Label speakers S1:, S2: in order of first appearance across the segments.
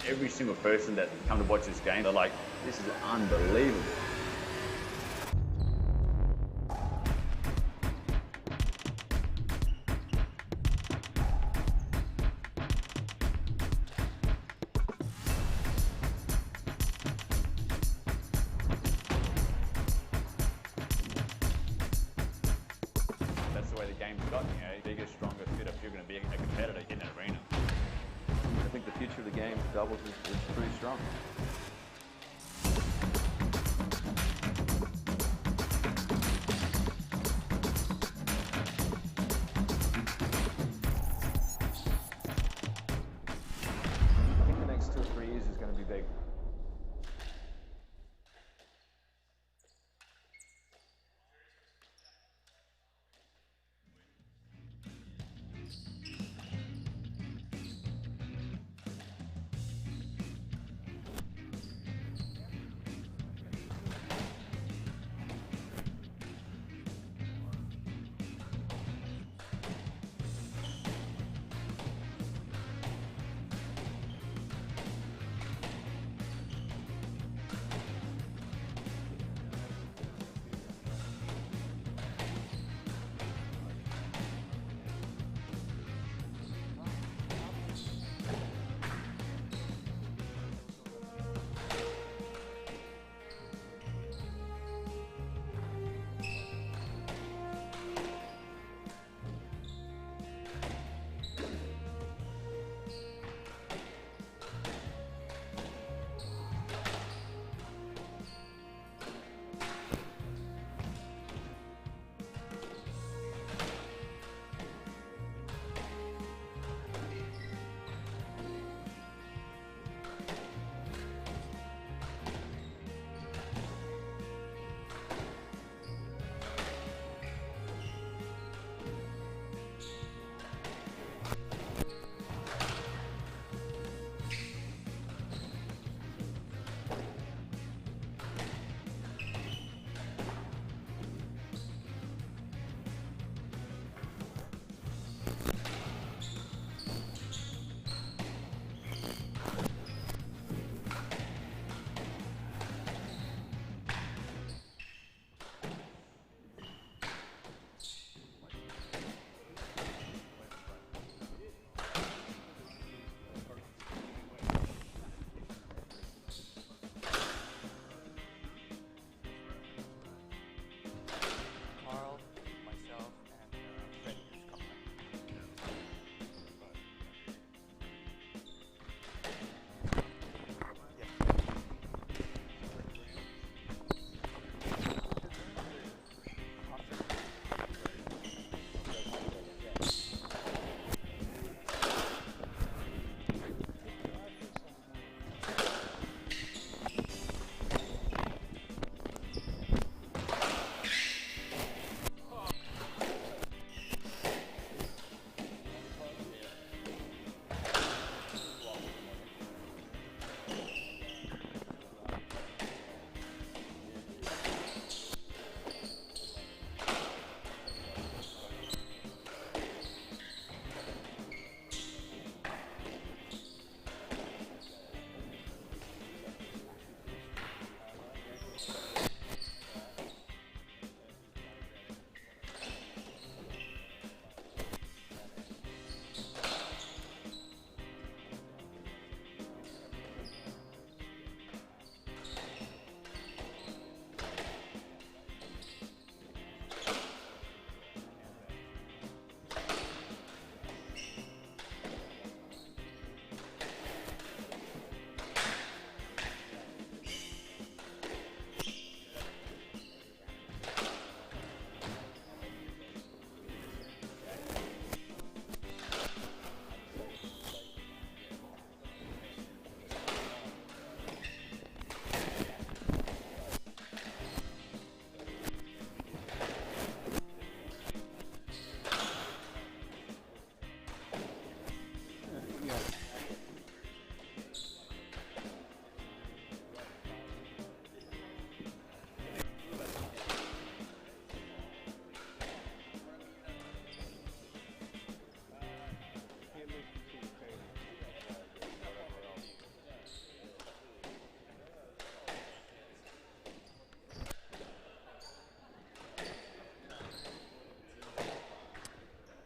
S1: every single person that come to watch this game, they're like, this is unbelievable. That's the way the game's gotten, you know, bigger, stronger, fitter, if you're going to be a competitor in an arena.
S2: I think the future of the game, doubles, is pretty strong. I think the next 2 or 3 years is going to be big.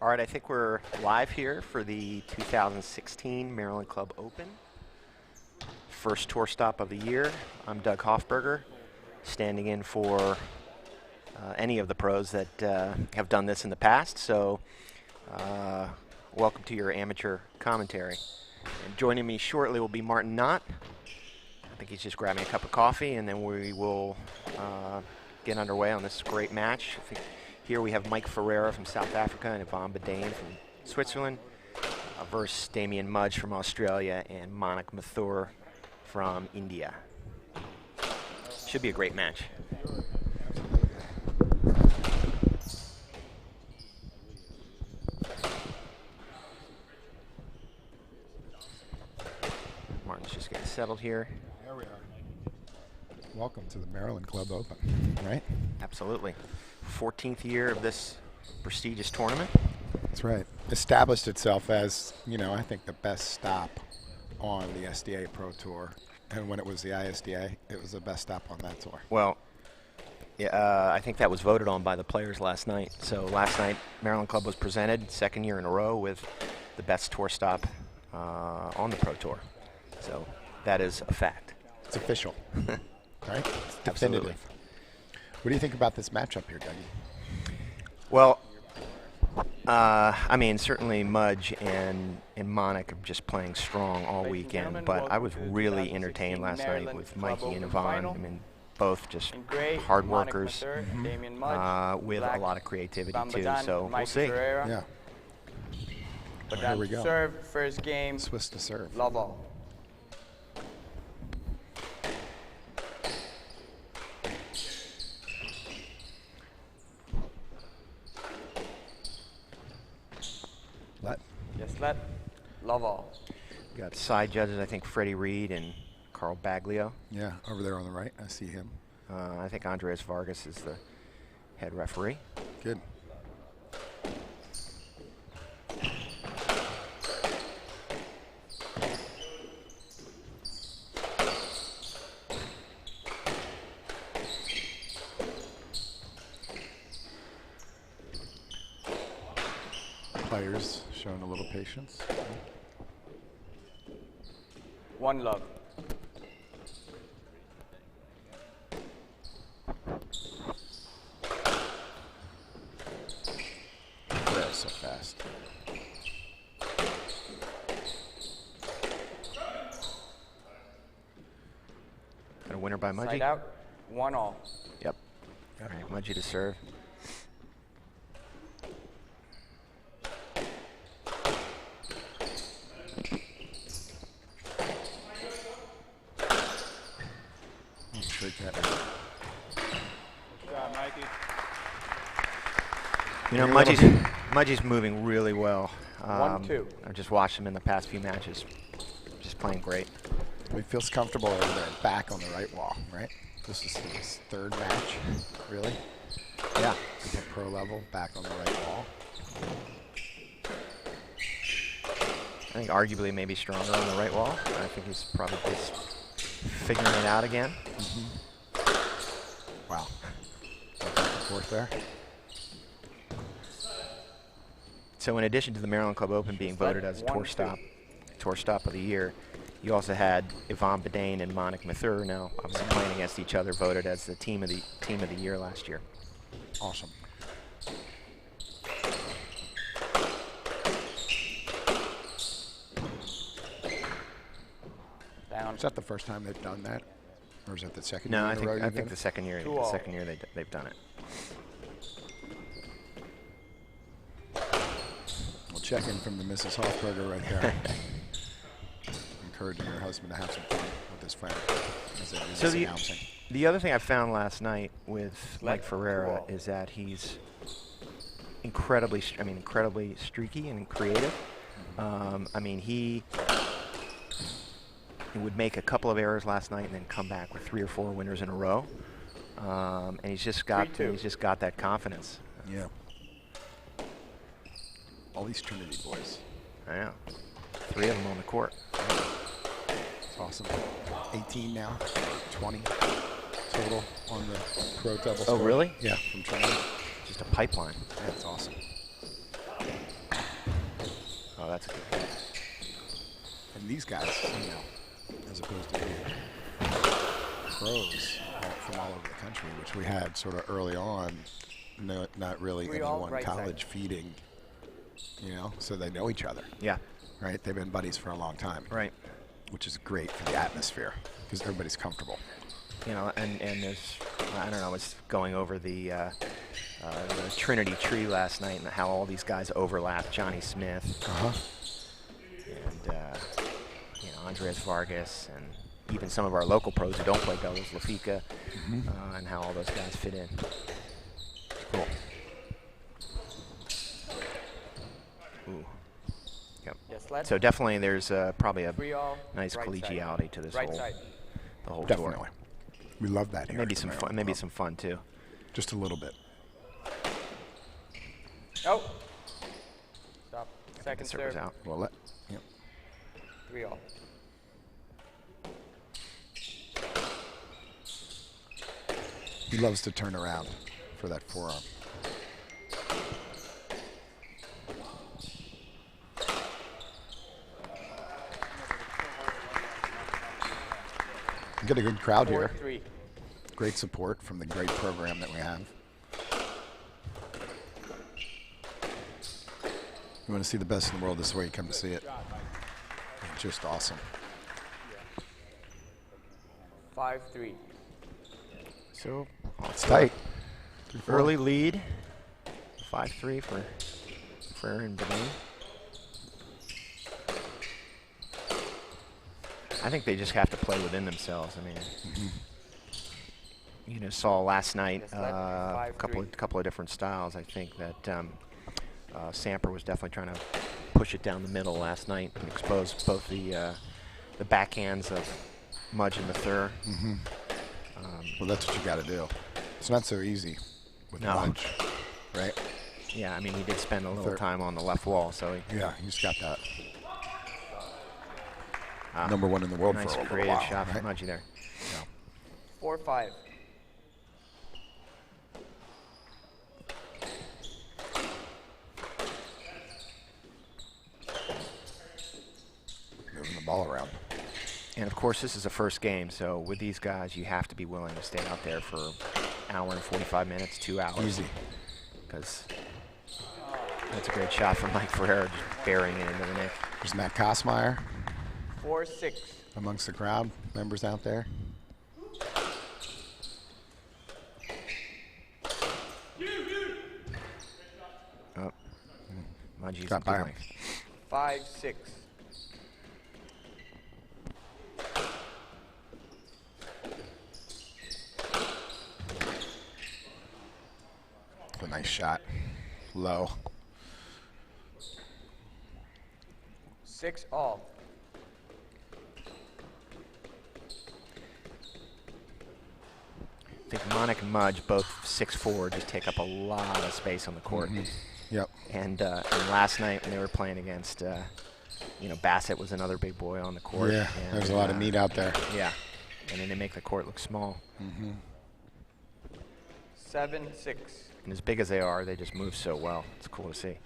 S3: All right, I think we're live here for the 2016 Maryland Club Open. First tour stop of the year. I'm Doug Hoffberger, standing in for any of the pros that have done this in the past. So welcome to your amateur commentary. And joining me shortly will be Martin Knott. I think he's just grabbing a cup of coffee, and then we will get underway on this great match. I think here we have Mike Ferreira from South Africa and Badan from Switzerland versus Mudge from Australia and Mathur from India. Should be a great match. Martin's just getting settled here.
S4: There we are. Welcome to the Maryland Club Open, right?
S3: Absolutely. 14th year of this prestigious tournament.
S4: That's right. Established itself as, you know, I think the best stop on the SDA Pro Tour. And when it was the ISDA, it was the best stop on that tour.
S3: Well, yeah, I think that was voted on by the players last night. So last night, Maryland Club was presented, second year in a row, with the best tour stop on the Pro Tour. So that is a fact.
S4: It's official, right? It's definitive.
S3: Absolutely.
S4: What do you think about this matchup here, Dougie?
S3: Well, I mean, certainly Mudge and Monik are just playing strong all weekend, but I was really entertained last night with Mikey and Yvonne. I mean, both just hard workers with a lot of creativity too. So we'll see.
S4: Yeah.
S5: But
S4: here we go.
S5: Serve first game.
S4: Swiss to serve.
S5: Love all.
S4: Let.
S5: Yes, let. Love all.
S3: Got side judges, I think Freddie Reed and Carl Baglio.
S4: Yeah, over there on the right, I see him.
S3: I think Andres Vargas is the head referee.
S4: Good. Players showing a little patience.
S5: One love.
S4: They're so fast.
S3: Got a winner by Mudge.
S5: Side out. 1-all.
S3: Yep. All right, Mudge to serve. You know, Mudge's moving really well.
S5: 1-2.
S3: I've just watched him in the past few matches. Just playing great.
S4: He feels comfortable over there, back on the right wall, right? This is his third match, really?
S3: Yeah.
S4: At pro level, back on the right wall.
S3: I think arguably maybe stronger on the right wall. I think he's probably just figuring it out again.
S4: Wow. Back and forth there.
S3: So in addition to the Maryland Club Open being voted as a tour stop of the year, you also had Yvonne Badan and Mathur now obviously playing against each other, voted as the team of the year last year.
S4: Awesome.
S5: Down.
S4: Is that the first time they've done that, or is that the second
S3: No,
S4: year
S3: I
S4: in a row
S3: think
S4: you've done
S3: the
S4: it?
S3: second year.
S5: 2-all.
S3: The second year they've done it.
S4: We'll check in from the Mrs. Hoffberger right there. Encouraging her husband to have some fun with his friend as they do
S3: So
S4: this announcing.
S3: the other thing I found last night with Mike Ferreira is that he's incredibly streaky and creative. I mean, he would make a couple of errors last night and then come back with 3 or 4 winners in a row. And he's just got that confidence.
S4: Yeah. All these Trinity boys.
S3: Yeah. 3 of them on the court.
S4: It's awesome. 18 now, 20 total on the pro double.
S3: Oh, really?
S4: Yeah, from Trinity.
S3: Just a pipeline.
S4: That's awesome.
S3: that's a good hit.
S4: And these guys, you know, as opposed to being pros from all over the country, which we had sort of early on, no, not really
S5: Three all,
S4: anyone
S5: right
S4: college
S5: side.
S4: feeding, you know, so they know each other,
S3: Yeah.
S4: right? They've been buddies for a long time,
S3: Right.
S4: which is great for the atmosphere because everybody's comfortable.
S3: You know, and there's, I don't know, I was going over the Trinity tree last night and how all these guys overlap. Johnny Smith and you know, Andres Vargas, and even some of our local pros who don't play doubles, Lafika, and how all those guys fit in. Cool. Ooh. Yep.
S5: Yes, left.
S3: So definitely there's probably a
S5: 3 all.
S3: nice
S5: right
S3: collegiality
S5: side.
S3: to this
S5: Right
S3: whole
S5: side.
S3: the whole
S4: Definitely.
S3: tour.
S4: We love that here.
S3: Maybe
S4: at
S3: some
S4: the
S3: fun.
S4: Maryland
S3: Maybe
S4: Club.
S3: some fun too.
S4: Just a little bit.
S5: Oh. Stop.
S3: The
S5: Second
S3: server's
S5: serve.
S3: out.
S4: Well, yep.
S5: 3 all.
S4: He loves to turn around for that forearm. We get a good crowd here.
S5: 4-3.
S4: Great support from the great program that we have. You want to see the best in the world this way, come to see it. Just awesome.
S5: 5-3.
S3: So
S4: It's tight.
S3: early lead, 5-3 for Ferreira and Badan. I think they just have to play within themselves. I mean, you know, saw last night
S5: Yes, left,
S3: a
S5: 5-3.
S3: couple of different styles. I think that Samper was definitely trying to push it down the middle last night and expose both the backhands of Mudge and Mathur.
S4: Well, that's what you got to do. It's not so easy with
S3: No.
S4: Mudge, right?
S3: Yeah, I mean, he did spend a little
S4: Third.
S3: time on the left wall, so
S4: Yeah, he's got that. Number one in the world
S3: nice
S4: for a little
S3: creative
S4: while,
S3: shot
S4: right?
S3: from Mudge there.
S5: 4-5.
S4: Moving the ball around.
S3: And of course, this is the first game, so with these guys, you have to be willing to stay out there for an hour and 45 minutes, 2 hours.
S4: Easy.
S3: Because that's a great shot from Mike Ferreira, just burying it into the net.
S4: There's Matt Kosmeyer
S5: 4-6.
S4: amongst the crowd members out there.
S3: Oh, Mudge's
S4: Got by him.
S5: 5-6.
S4: A nice shot. Low.
S5: 6 all.
S3: I think Monic and Mudge, both 6'4", just take up a lot of space on the court.
S4: Yep.
S3: And last night when they were playing against, you know, Bassett was another big boy on the court.
S4: Yeah,
S3: and,
S4: there's a lot of meat out there.
S3: Yeah, and then they make the court look small.
S5: 7-6.
S3: And as big as they are, they just move so well. It's cool to see.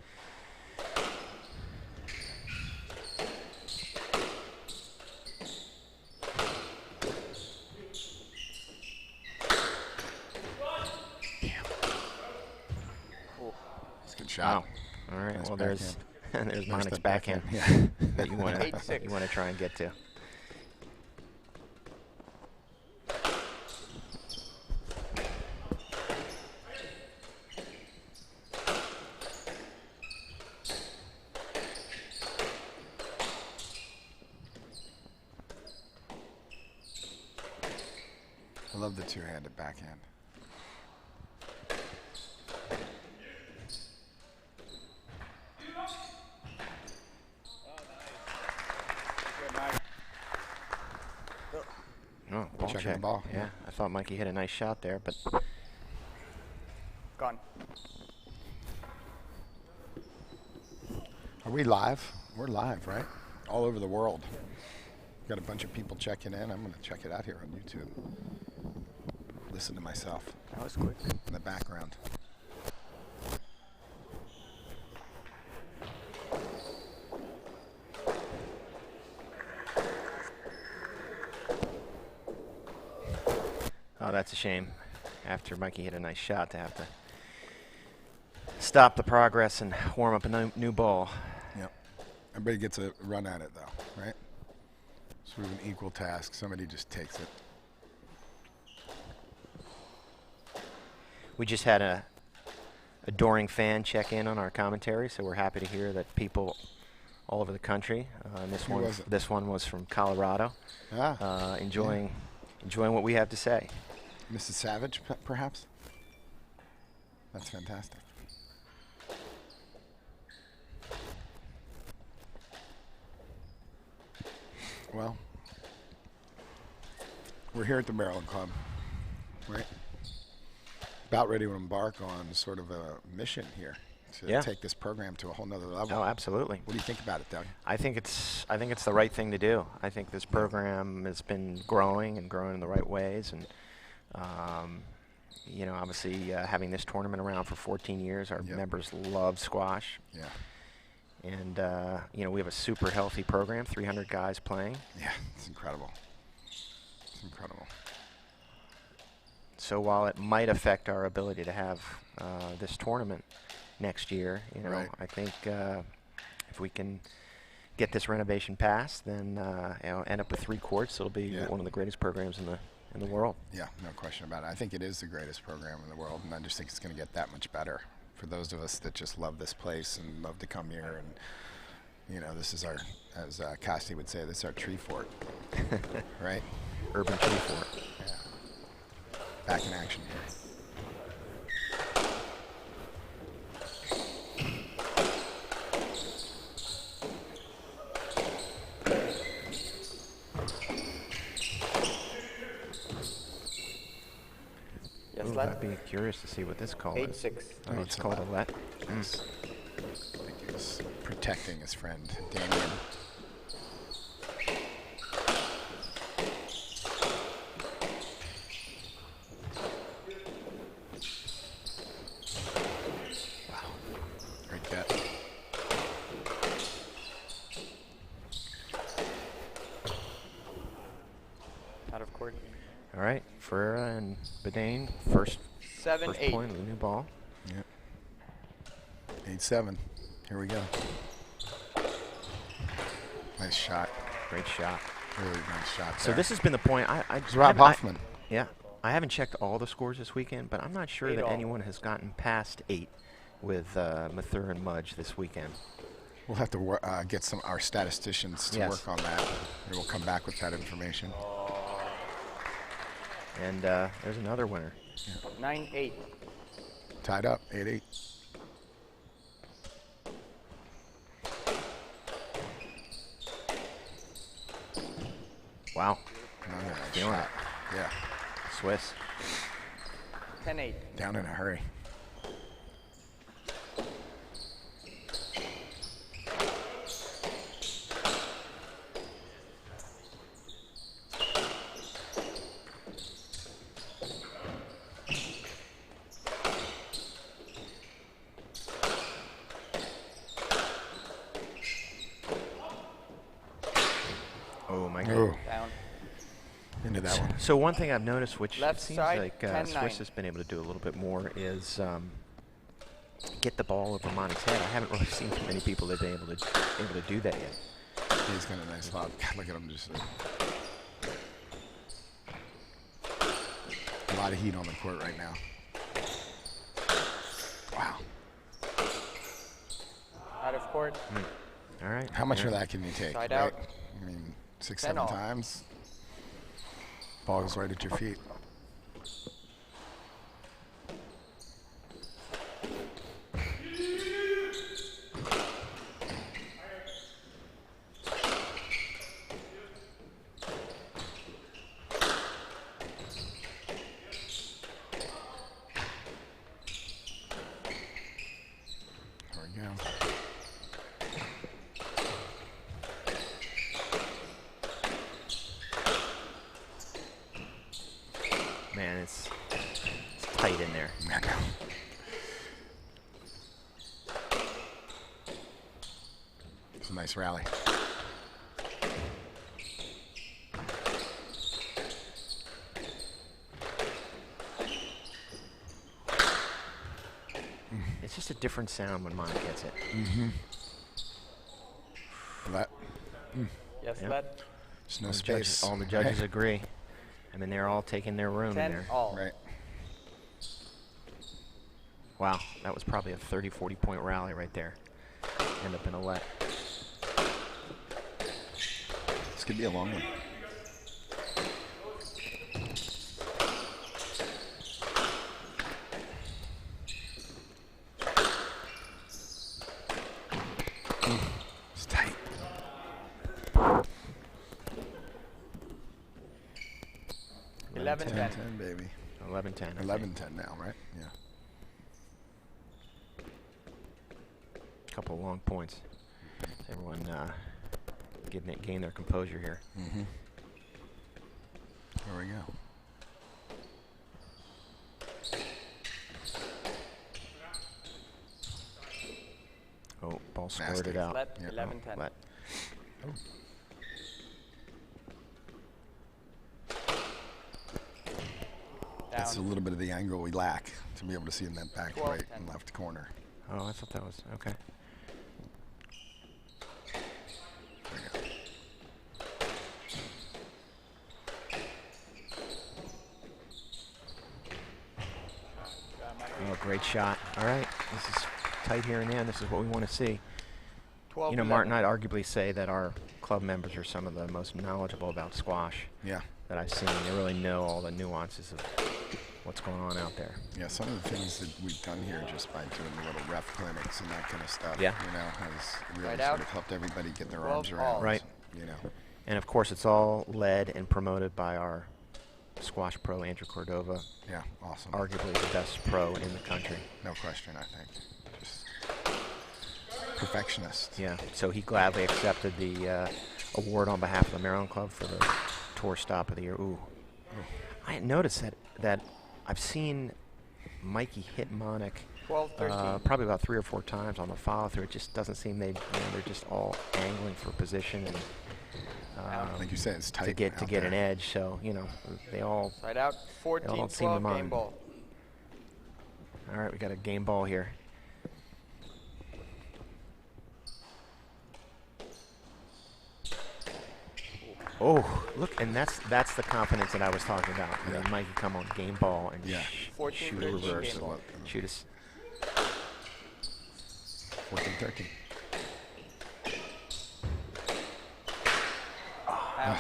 S4: It's a good shot.
S3: Wow. All right.
S4: Nice
S3: Well, there's there's
S4: There's
S3: Monic's
S4: that
S3: backhand
S4: Yeah.
S3: that you want
S5: 8-6.
S3: to try and get to.
S4: I love the two-handed backhand.
S3: Oh, ball
S4: Checking
S3: check.
S4: the ball,
S3: Yeah,
S4: yeah.
S3: I thought Mikey hit a nice shot there, but
S5: Gone.
S4: Are we live? We're live, right? All over the world. Got a bunch of people checking in. I'm going to check it out here on YouTube. Listen to myself
S5: That was quick.
S4: in the background.
S3: that's a shame. After Mikey hit a nice shot, to have to stop the progress and warm up a new ball.
S4: Yep. Everybody gets a run at it, though, right? Sort of an equal task. Somebody just takes it.
S3: We just had a adoring fan check in on our commentary, so we're happy to hear that people all over the country. And this one was from Colorado. Enjoying what we have to say.
S4: Mrs. Savage, perhaps? That's fantastic. Well, we're here at the Maryland Club, right? About ready to embark on sort of a mission here to take this program to a whole nother level.
S3: Oh, absolutely.
S4: What do you think about it, Doug?
S3: I think it's the right thing to do. I think this program has been growing in the right ways, and you know, obviously having this tournament around for 14 years, our members love squash.
S4: Yeah.
S3: And you know, we have a super healthy program, 300 guys playing.
S4: Yeah, it's incredible. It's incredible.
S3: So while it might affect our ability to have this tournament next year, you know, I think if we can get this renovation passed, then you know, end up with 3 courts, it'll be one of the greatest programs in the world. Yeah,
S4: no question about it. I think it is the greatest program in the world, and I just think it's going to get that much better for those of us that just love this place and love to come here. And you know, this is our, as Costi would say, this is our tree fort, right?
S3: Urban tree fort.
S4: Yeah. Back in action here.
S3: Ooh, I'd be curious to see what this call is.
S5: 8-6.
S3: Oh, it's called a let.
S4: Yes. I think he was protecting his friend, Damien. Wow. Great bet.
S5: Out of court.
S3: All right, Ferreira and Badan, first
S5: 7-8.
S3: point of the new ball.
S4: Yep. 8-7. Here we go. Nice shot.
S3: Great shot.
S4: Really nice shot.
S3: So
S4: there.
S3: this has been the point.
S4: It's Rob Hoffman.
S3: I haven't checked all the scores this weekend, but I'm not sure that anyone has gotten past 8 with Mathur and Mudge this weekend.
S4: We'll have to get our statisticians to work on that, and we'll come back with that information.
S3: And there's another winner.
S5: 9-8.
S4: Tied up, 8-8.
S3: Wow.
S4: Nice
S3: Feeling
S4: shot. Yeah.
S3: Swiss.
S5: 10-8.
S4: Down in a hurry.
S3: Oh my God.
S5: Down.
S4: Into that one.
S3: So one thing I've noticed, which
S5: Left
S3: it seems
S5: side,
S3: like
S5: 10-9.
S3: Swiss has been able to do a little bit more, is get the ball over Monty's head. I haven't really seen too many people that have been able to do that yet.
S4: He's got a nice lob. God, look at him just. A lot of heat on the court right now. Wow.
S5: Out of court.
S3: All right.
S4: How much of that can you take?
S5: Side
S4: right?
S5: out.
S4: I mean, 6,
S5: 10
S4: 7
S5: all.
S4: times. Ball goes right at your feet. There we go.
S3: Man, it's tight in there.
S4: I know. It's a nice rally.
S3: just a different sound when Mike gets it.
S4: Let.
S5: Yes,
S3: Yep.
S5: let.
S4: There's no space.
S3: All the judges agree. I mean, they're all taking their room
S5: 10
S3: there.
S5: all.
S4: Right.
S3: Wow, that was probably a 30, 40-point rally right there. End up in a let.
S4: This could be a long one. It's tight.
S5: 11-10.
S4: 10-10, baby.
S3: 11-10.
S4: 11-10 now, right? Yeah.
S3: Couple long points. Everyone gain their composure here.
S4: There we go.
S3: Oh, ball
S4: Nasty.
S3: squirted out.
S5: Let.
S4: Yeah.
S5: 11-10.
S3: Let.
S4: That's a
S5: Down.
S4: little bit of the angle we lack to be able to see in that back
S5: 12,
S4: right
S5: 10.
S4: and left corner.
S3: Oh, I thought that was okay.
S4: There you go.
S3: Oh, great shot. All right, this is tight here and in. This is what we want to see.
S5: 12.
S3: You know, Martin, I'd arguably say that our club members are some of the most knowledgeable about squash
S4: Yeah.
S3: that I've seen. They really know all the nuances of what's going on out there.
S4: Yeah, some of the things that we've done here just by doing the little ref clinics and that kind of stuff,
S3: Yeah.
S4: you know, has really
S5: Right
S4: sort
S5: out.
S4: of helped everybody get their
S5: 12
S4: arms
S5: all.
S4: around,
S3: Right.
S4: you know.
S3: And of course, it's all led and promoted by our squash pro, Andrew Cordova,
S4: Yeah, awesome.
S3: arguably the best pro in the country.
S4: No question, I think. Just perfectionist.
S3: Yeah, so he gladly accepted the award on behalf of the Maryland Club for the tour stop of the year. Ooh. I had noticed that I've seen Mikey hit Monic
S5: 12-13.
S3: probably about 3 or 4 times on the follow through. It just doesn't seem they're just all angling for position and
S4: Like you said, it's tight
S3: to get
S4: out
S3: an
S4: there.
S3: edge. So they all
S5: Side out.
S3: all seem to
S5: 14-12.
S3: mind.
S5: Game ball.
S3: all right. We got a game ball here. Oh, look, and that's the confidence that I was talking about. I mean,
S4: Yeah.
S3: Mikey come on game ball and
S4: Yeah.
S5: 14,
S3: shoot a
S5: 13
S3: reverse.
S5: game ball.
S3: Shoot us.
S4: 14-13.
S5: Out.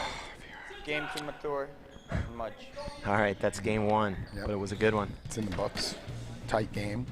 S5: Game to Mathur and Mudge.
S3: All right, that's game 1,
S4: Yep.
S3: but it was a good one.
S4: It's in the books. Tight game.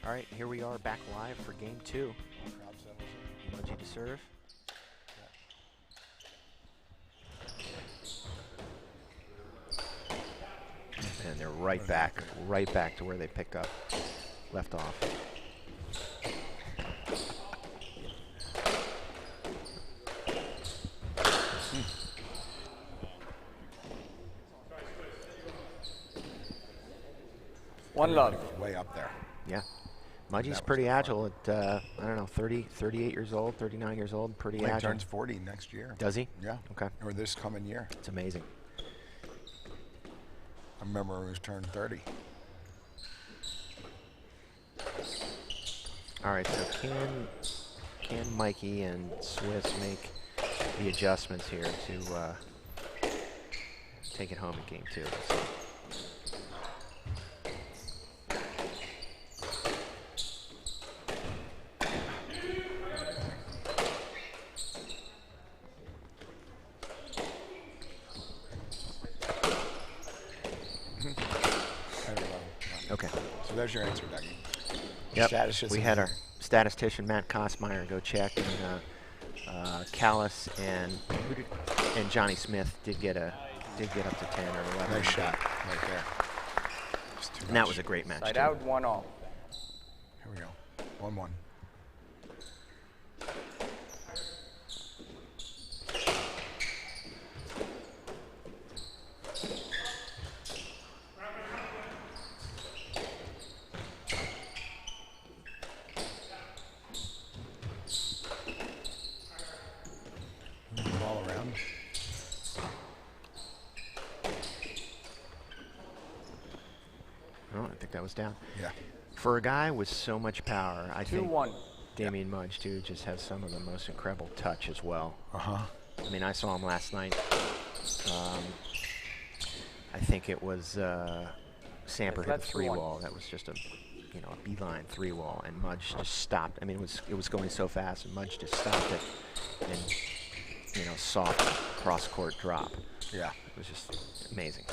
S3: All right, here we are back live for game 2. Mudge to serve. And they're right back to where they picked up, left off.
S5: One love.
S4: Way up there.
S3: Yeah. Mudge's pretty agile at, I don't know, 30, 38 years old, 39 years old, pretty
S4: He
S3: agile.
S4: turns 40 next year.
S3: Does he?
S4: Yeah.
S3: Okay.
S4: Or this coming year.
S3: It's amazing.
S4: I remember when he was turned 30.
S3: All right, so can Mikey and Swiss make the adjustments here to take it home in game 2? So. Okay.
S4: So there's your answer, Dougie.
S3: Yep.
S4: Statistician.
S3: We had our statistician Matt Kosmeyer go check, and Callis and Johnny Smith did get up to 10 or 11.
S4: Nice shot right there.
S3: And that was a great match.
S5: Side
S3: too.
S5: out, 1-all.
S4: Here we go. 1-1. Ball around.
S3: Oh, I think that was down.
S4: Yeah.
S3: For a guy with so much power, I think
S5: 2-1.
S3: Damian Mudge, too, just has some of the most incredible touch as well.
S4: Uh-huh.
S3: I mean, I saw him last night. I think it was Samper hit the 3-wall. That was just a beeline 3-wall, and Mudge just stopped. I mean, it was going so fast, and Mudge just stopped it, and soft cross-court drop.
S4: Yeah.
S3: It was just amazing.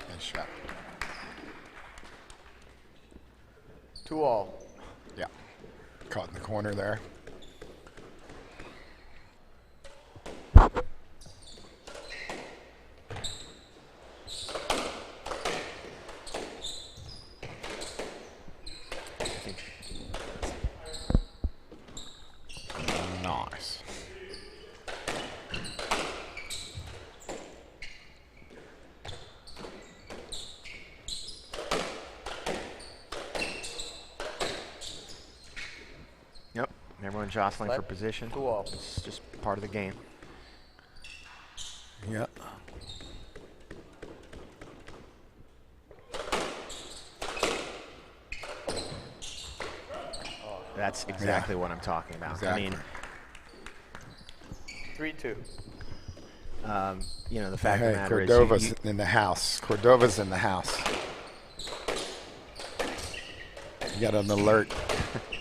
S4: Nice shot.
S5: 2-all.
S4: Yeah. Caught in the corner there. Nice.
S3: Yep. Everyone jostling for position.
S5: 2-all.
S3: It's just part of the game.
S4: Yep.
S3: That's exactly what I'm talking about.
S4: Exactly.
S3: I mean,
S5: 3-2.
S3: the fact of the matter is,
S4: Cordova's in the house. Cordova's in the house. You got an alert.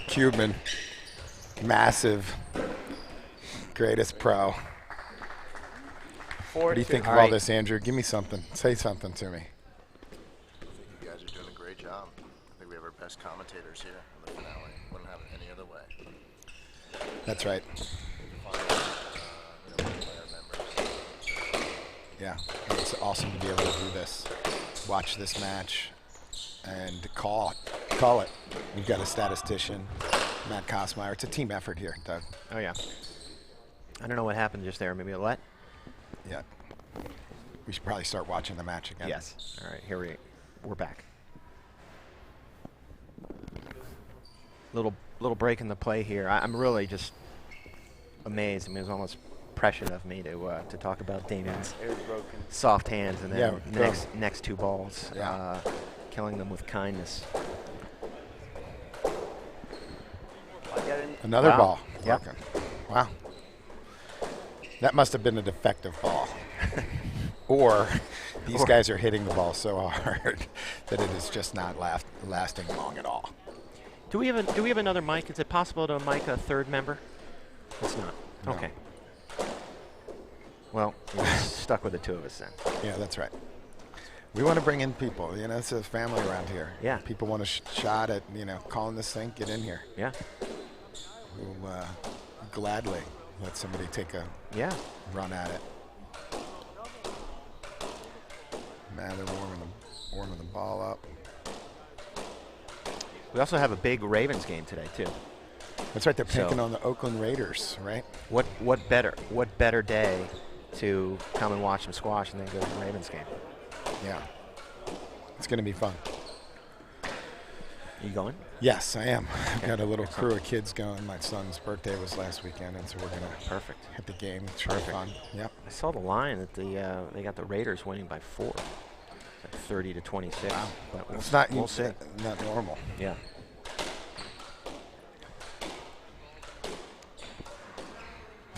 S4: Cuban. Massive. Greatest pro.
S5: 4-2.
S4: What do you think of
S3: All
S4: all
S3: right.
S4: this, Andrew? Give me something. Say something to me.
S6: I think you guys are doing a great job. I think we have our best commentators here in the finale. Wouldn't have it any other way.
S4: That's right.
S6: Player members.
S4: Yeah. It's awesome to be able to do this. Watch this match and call it. We've got a statistician, Matt Kosmeyer. It's a team effort here, Doug.
S3: Oh, yeah. I don't know what happened just there. Maybe a let?
S4: Yeah. We should probably start watching the match again.
S3: Yes. All right, we're back. Little break in the play here. I'm really just amazed. I mean, it was almost prescient of me to talk about Damian's
S5: It was broken.
S3: soft hands and then
S4: Yeah,
S3: next two balls,
S4: Yeah.
S3: killing them with kindness.
S4: Another
S3: Wow.
S4: ball.
S3: Yep.
S4: Okay. Wow. That must have been a defective ball. Or these guys are hitting the ball so hard that it is just not lasting long at all.
S3: Do we have another mic? Is it possible to mic a third member? It's not.
S4: No.
S3: Okay. Well, you're stuck with the two of us then.
S4: Yeah, that's right. We want to bring in people. You know, it's a family around here.
S3: Yeah.
S4: People want a shot at, you know, calling this thing, get in here.
S3: Yeah.
S4: We'll gladly let somebody take a run at it. Mathur warming the ball up.
S3: We also have a big Ravens game today too.
S4: That's right. They're picking on the Oakland Raiders, right?
S3: What better day to come and watch them squash and then go to the Ravens game?
S4: Yeah. It's going to be fun.
S3: You going?
S4: Yes, I am. I've got a little crew of kids going. My son's birthday was last weekend, and so we're going to hit the game. It's really fun. Yep.
S3: I saw the line that they got the Raiders winning by 4, like 30-26.
S4: Wow.
S3: But
S4: It's not normal.
S3: Yeah.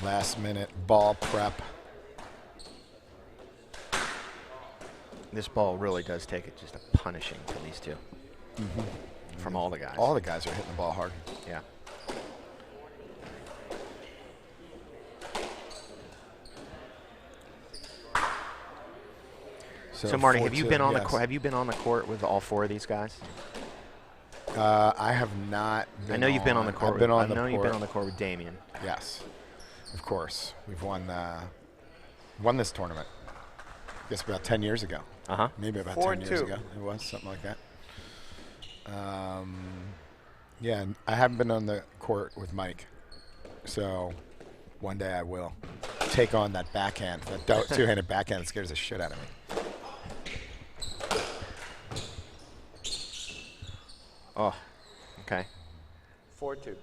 S4: Last minute ball prep.
S3: This ball really does take it just a punishing from these two. From all the guys.
S4: All the guys are hitting the ball hard.
S3: Yeah. So Marty, have you been on the court? Have you been on the court with all 4 of these guys?
S4: I have not.
S3: I know you've been on the court.
S4: I've been on
S3: I
S4: the
S3: know
S4: court.
S3: you've been on the court with Damien.
S4: Yes, of course. We've won this tournament. I guess about 10 years ago. Maybe about 10 years ago. It was something like that. Yeah, and I haven't been on the court with Mike, so one day I will take on that backhand, that two-handed backhand that scares the shit out of me.
S3: Oh, okay.
S5: 4-2.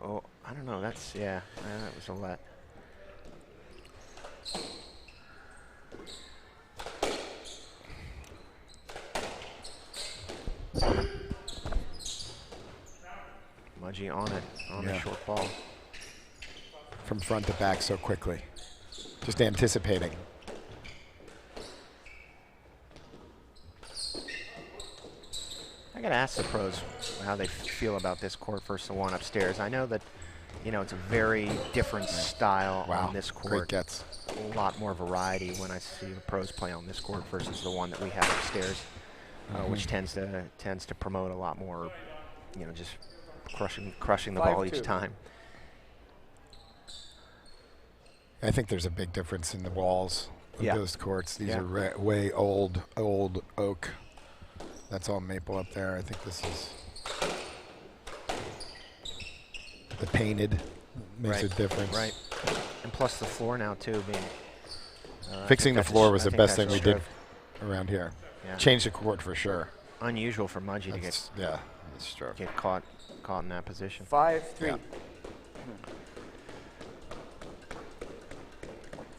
S3: Oh, I don't know. That's that was a let. Mudge on it, on the short ball.
S4: From front to back so quickly. Just anticipating.
S3: I got to ask the pros how they feel about this court versus the one upstairs. I know that, it's a very different style on this court.
S4: Great gets.
S3: A lot more variety when I see the pros play on this court versus the one that we have upstairs, which tends to promote a lot more, just crushing the ball each time.
S4: I think there's a big difference in the walls of those courts. These are way old oak. That's all maple up there. I think this is the painted makes a difference.
S3: Right. And plus the floor now too being
S4: fixing the floor was the best thing we did around here.
S3: Yeah.
S4: Changed the court for sure.
S3: Unusual for Mudge to get caught in that position.
S5: 5-3.
S4: Yeah.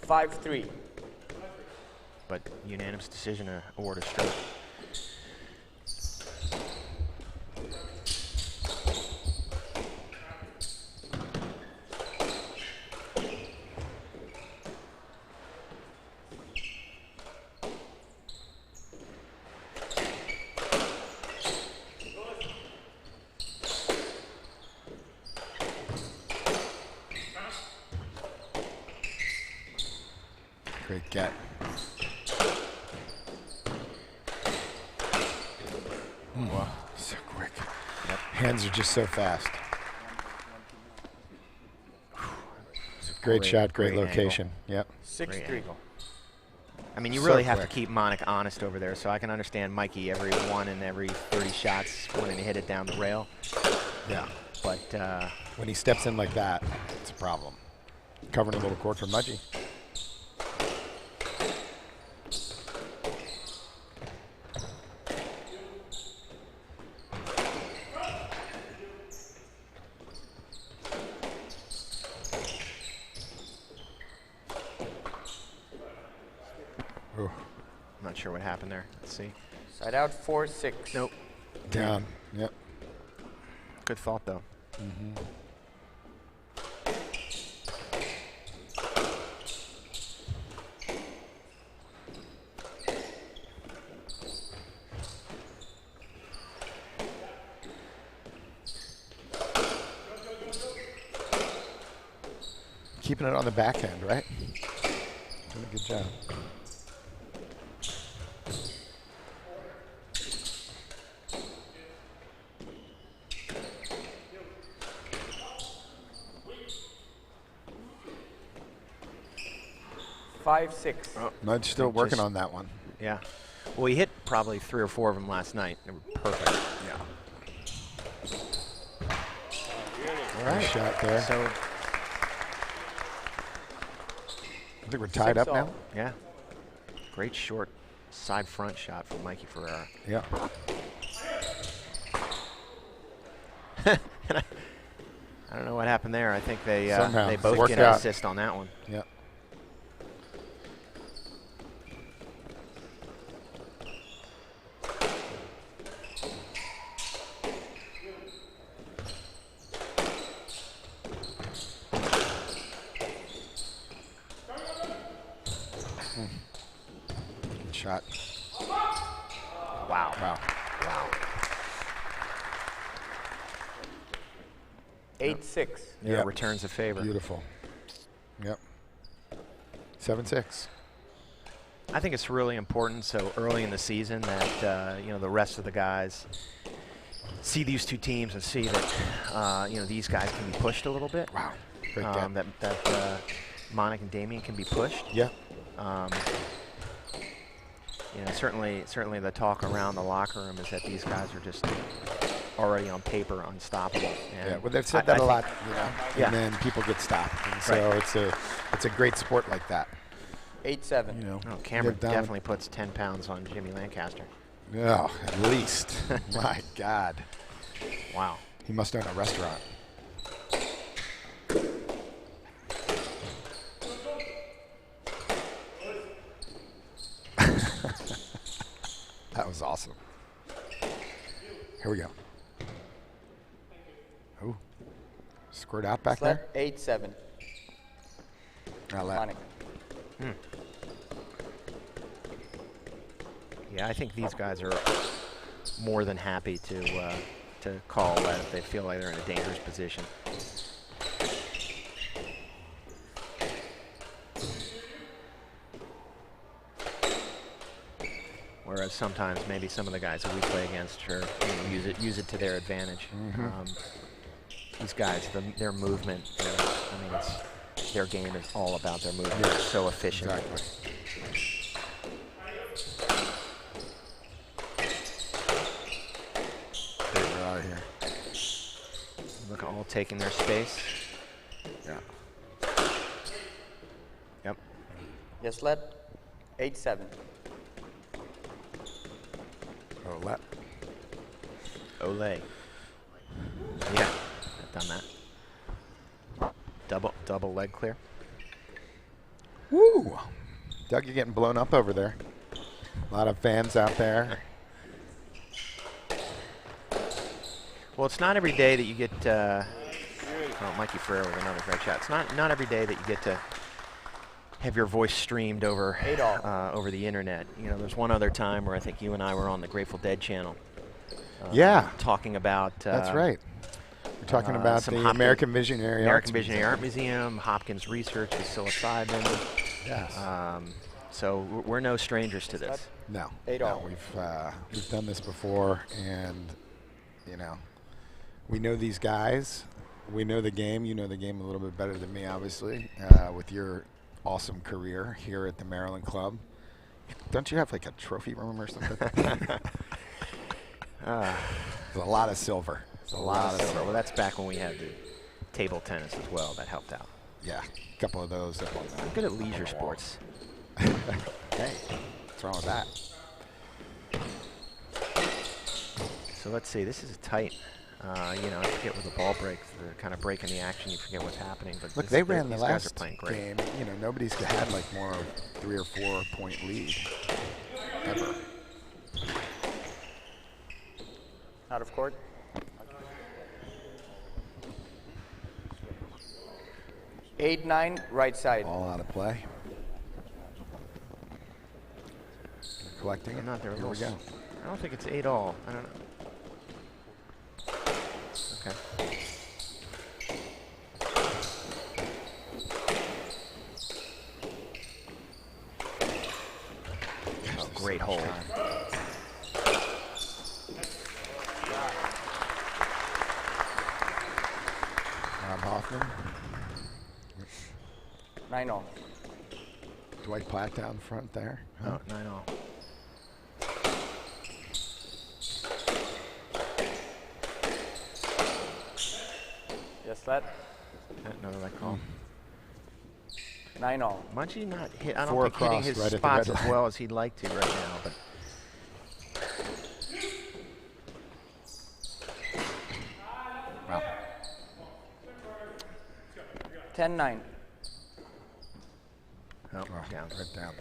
S5: 5-3.
S3: But unanimous decision to award a stroke.
S4: Great get. Wow, so quick.
S3: Yep.
S4: Hands are just so fast. Great shot, great location.
S3: Angle.
S4: Yep.
S5: 6-3.
S3: I mean, you
S4: So
S3: really have to
S4: quick.
S3: keep Monica honest over there, so I can understand Mikey every 1 and every 30 shots wanting to hit it down the rail.
S4: Yeah.
S3: But
S4: When he steps in like that, it's a problem. Covering a little court for Mudge.
S3: I'm not sure what happened there. Let's see.
S5: Side out 4-6.
S3: Nope.
S4: Down. Yep.
S3: Good thought, though.
S4: keeping it on the backhand, right? Doing a good job.
S5: Five, 6.
S4: Mudge still
S3: think
S4: working
S3: just-
S4: on that one.
S3: Yeah. Well, he hit probably 3 or 4 of them last night. They were perfect.
S4: Yeah. All right. Nice shot there.
S3: So,
S4: I think we're tied up now.
S3: yeah. Great short side front shot from Mikey Ferreira.
S4: Yeah.
S3: I don't know what happened there. I think they
S4: Somehow
S3: they both
S4: worked
S3: get an
S4: out.
S3: assist on that one.
S4: Yeah. Good shot.
S3: Wow.
S4: Wow.
S3: Wow.
S5: 8, 6.
S3: Yeah,
S4: Yeah.
S3: returns a favor.
S4: Beautiful. Yep. 7-6.
S3: I think it's really important so early in the season that the rest of the guys see these two teams and see that these guys can be pushed a little bit.
S4: Wow. Great game.
S3: That Monik and Damien can be pushed.
S4: Yeah.
S3: Certainly the talk around the locker room is that these guys are just already on paper unstoppable. And
S4: Yeah, well, they've said that a lot,
S3: Yeah.
S4: and then people get stopped, and so it's a great sport like that.
S5: 8, 7.
S4: You know,
S3: Cameron
S4: they've done-
S3: definitely puts 10 pounds on Jimmy Lancaster.
S4: Oh, at least. My God,
S3: Wow.
S4: he must own a restaurant. That was awesome. Here we go. Oh, squirt out back there.
S5: 8, 7.
S4: Now let.
S5: Monik.
S3: Yeah, I think these guys are more than happy to call that if they feel like they're in a dangerous position. Whereas sometimes maybe some of the guys that we play against are, use it to their advantage. These guys, their movement, their game is all about their movement.
S4: Yeah,
S3: It's so efficient.
S4: Exactly. We're out of here.
S3: Look, all taking their space.
S4: Yeah.
S3: Yep.
S5: Yes, let. 8, 7.
S4: Oh, let.
S3: Olay. Yeah, I've done that. Double leg clear.
S4: Woo! Doug, you're getting blown up over there. A lot of fans out there.
S3: Well, it's not every day that you get. Mikey Ferreira with another great shot. It's not every day that you get to have your voice streamed over
S5: 8 all.
S3: over the internet. There's one other time where I think you and I were on the Grateful Dead channel.
S4: Yeah.
S3: Talking about.
S4: That's right. We're talking about
S3: some
S4: the
S3: Hopkins-
S4: American Visionary
S3: American
S4: Arts
S3: Visionary
S4: Museum.
S3: Art Museum, Hopkins Research with psilocybin.
S4: Yes.
S3: So we're no strangers to this.
S4: No.
S5: 8
S4: no,
S5: all.
S4: we've done this before, and we know these guys. We know the game. You know the game a little bit better than me, obviously, with your awesome career here at the Maryland Club. Don't you have like a trophy room or something? There's a lot of silver.
S3: A lot of silver. Well, that's back when we had the table tennis as well. That helped out.
S4: Yeah, a couple of those. Up on
S3: I'm good at leisure sports.
S4: Hey, what's wrong with that?
S3: So let's see. This is tight. I forget where the ball breaks. They're kind of breaking the action. You forget what's happening. But
S4: Look, they ran the
S3: these guys are
S4: last
S3: playing great.
S4: game. Nobody's had like more of 3 or 4 point lead ever.
S5: Out of court. Eight, 9, right side.
S4: All out of play. Collecting it.
S3: Not there.
S4: Here we go.
S3: I don't think it's 8 all. I don't know. Okay. Great hold.
S4: Rob Hoffman.
S5: 9-all.
S4: Dwight Platt down front there.
S3: Oh, 9-all.
S5: Yes, lad.
S3: Another red call.
S5: 9-all.
S3: Mudge not hit. I don't
S4: 4
S3: think hitting
S4: across
S3: his
S4: right at the
S3: spots
S4: red
S3: as
S4: line.
S3: well as he'd like to right now. But
S5: 10-9.
S3: oh,
S4: Oh,
S3: down.
S4: right down.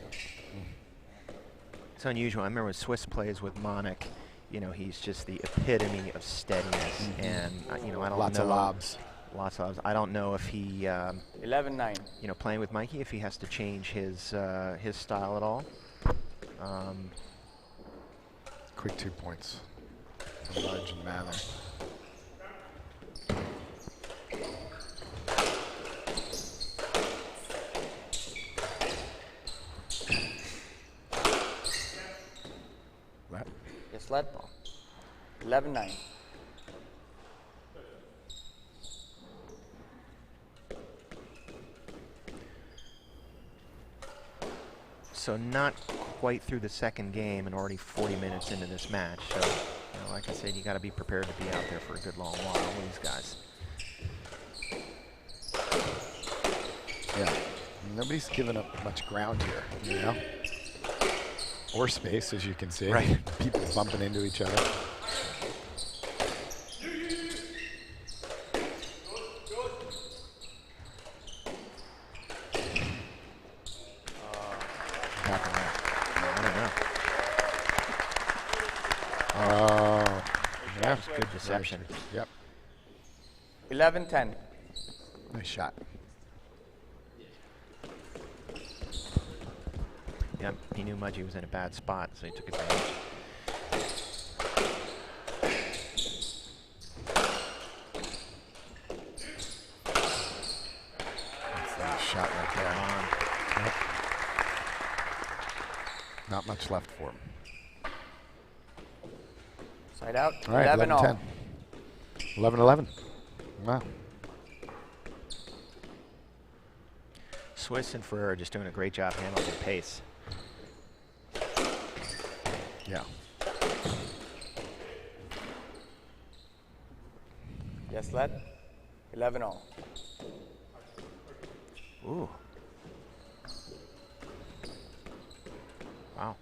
S3: It's unusual. I remember when Swiss plays with Monik. You know, he's just the epitome of steadiness, and you know, I don't know.
S4: Lots of lobs.
S3: Lots of lobs. I don't know if he,
S5: 11-9.
S3: you know, playing with Mikey, if he has to change his style at all.
S4: Quick 2 points from Mudge and Mather. Left.
S5: Yes, lad. 11-9.
S3: So not quite through the second game and already 40 minutes into this match. So, you know, like I said, you got to be prepared to be out there for a good long while with these guys.
S4: Yeah. Nobody's given up much ground here, you know? Or space, as you can see.
S3: Right.
S4: People bumping into each other. What happened there?
S3: I don't know.
S4: Oh. Yeah.
S3: Good deception.
S4: Yep.
S5: 11-10.
S4: Nice shot.
S3: Yep, he knew Mudge was in a bad spot, so he took advantage.
S4: That's a nice shot right there. Yep. Not much left for him.
S5: Side out.
S4: All right,
S5: 11-all.
S4: 11-10. 11-11. Wow.
S3: Swiss and Ferreira just doing a great job handling the pace.
S4: Yeah.
S5: Yes, lad. 11-all.
S3: Ooh. Wow.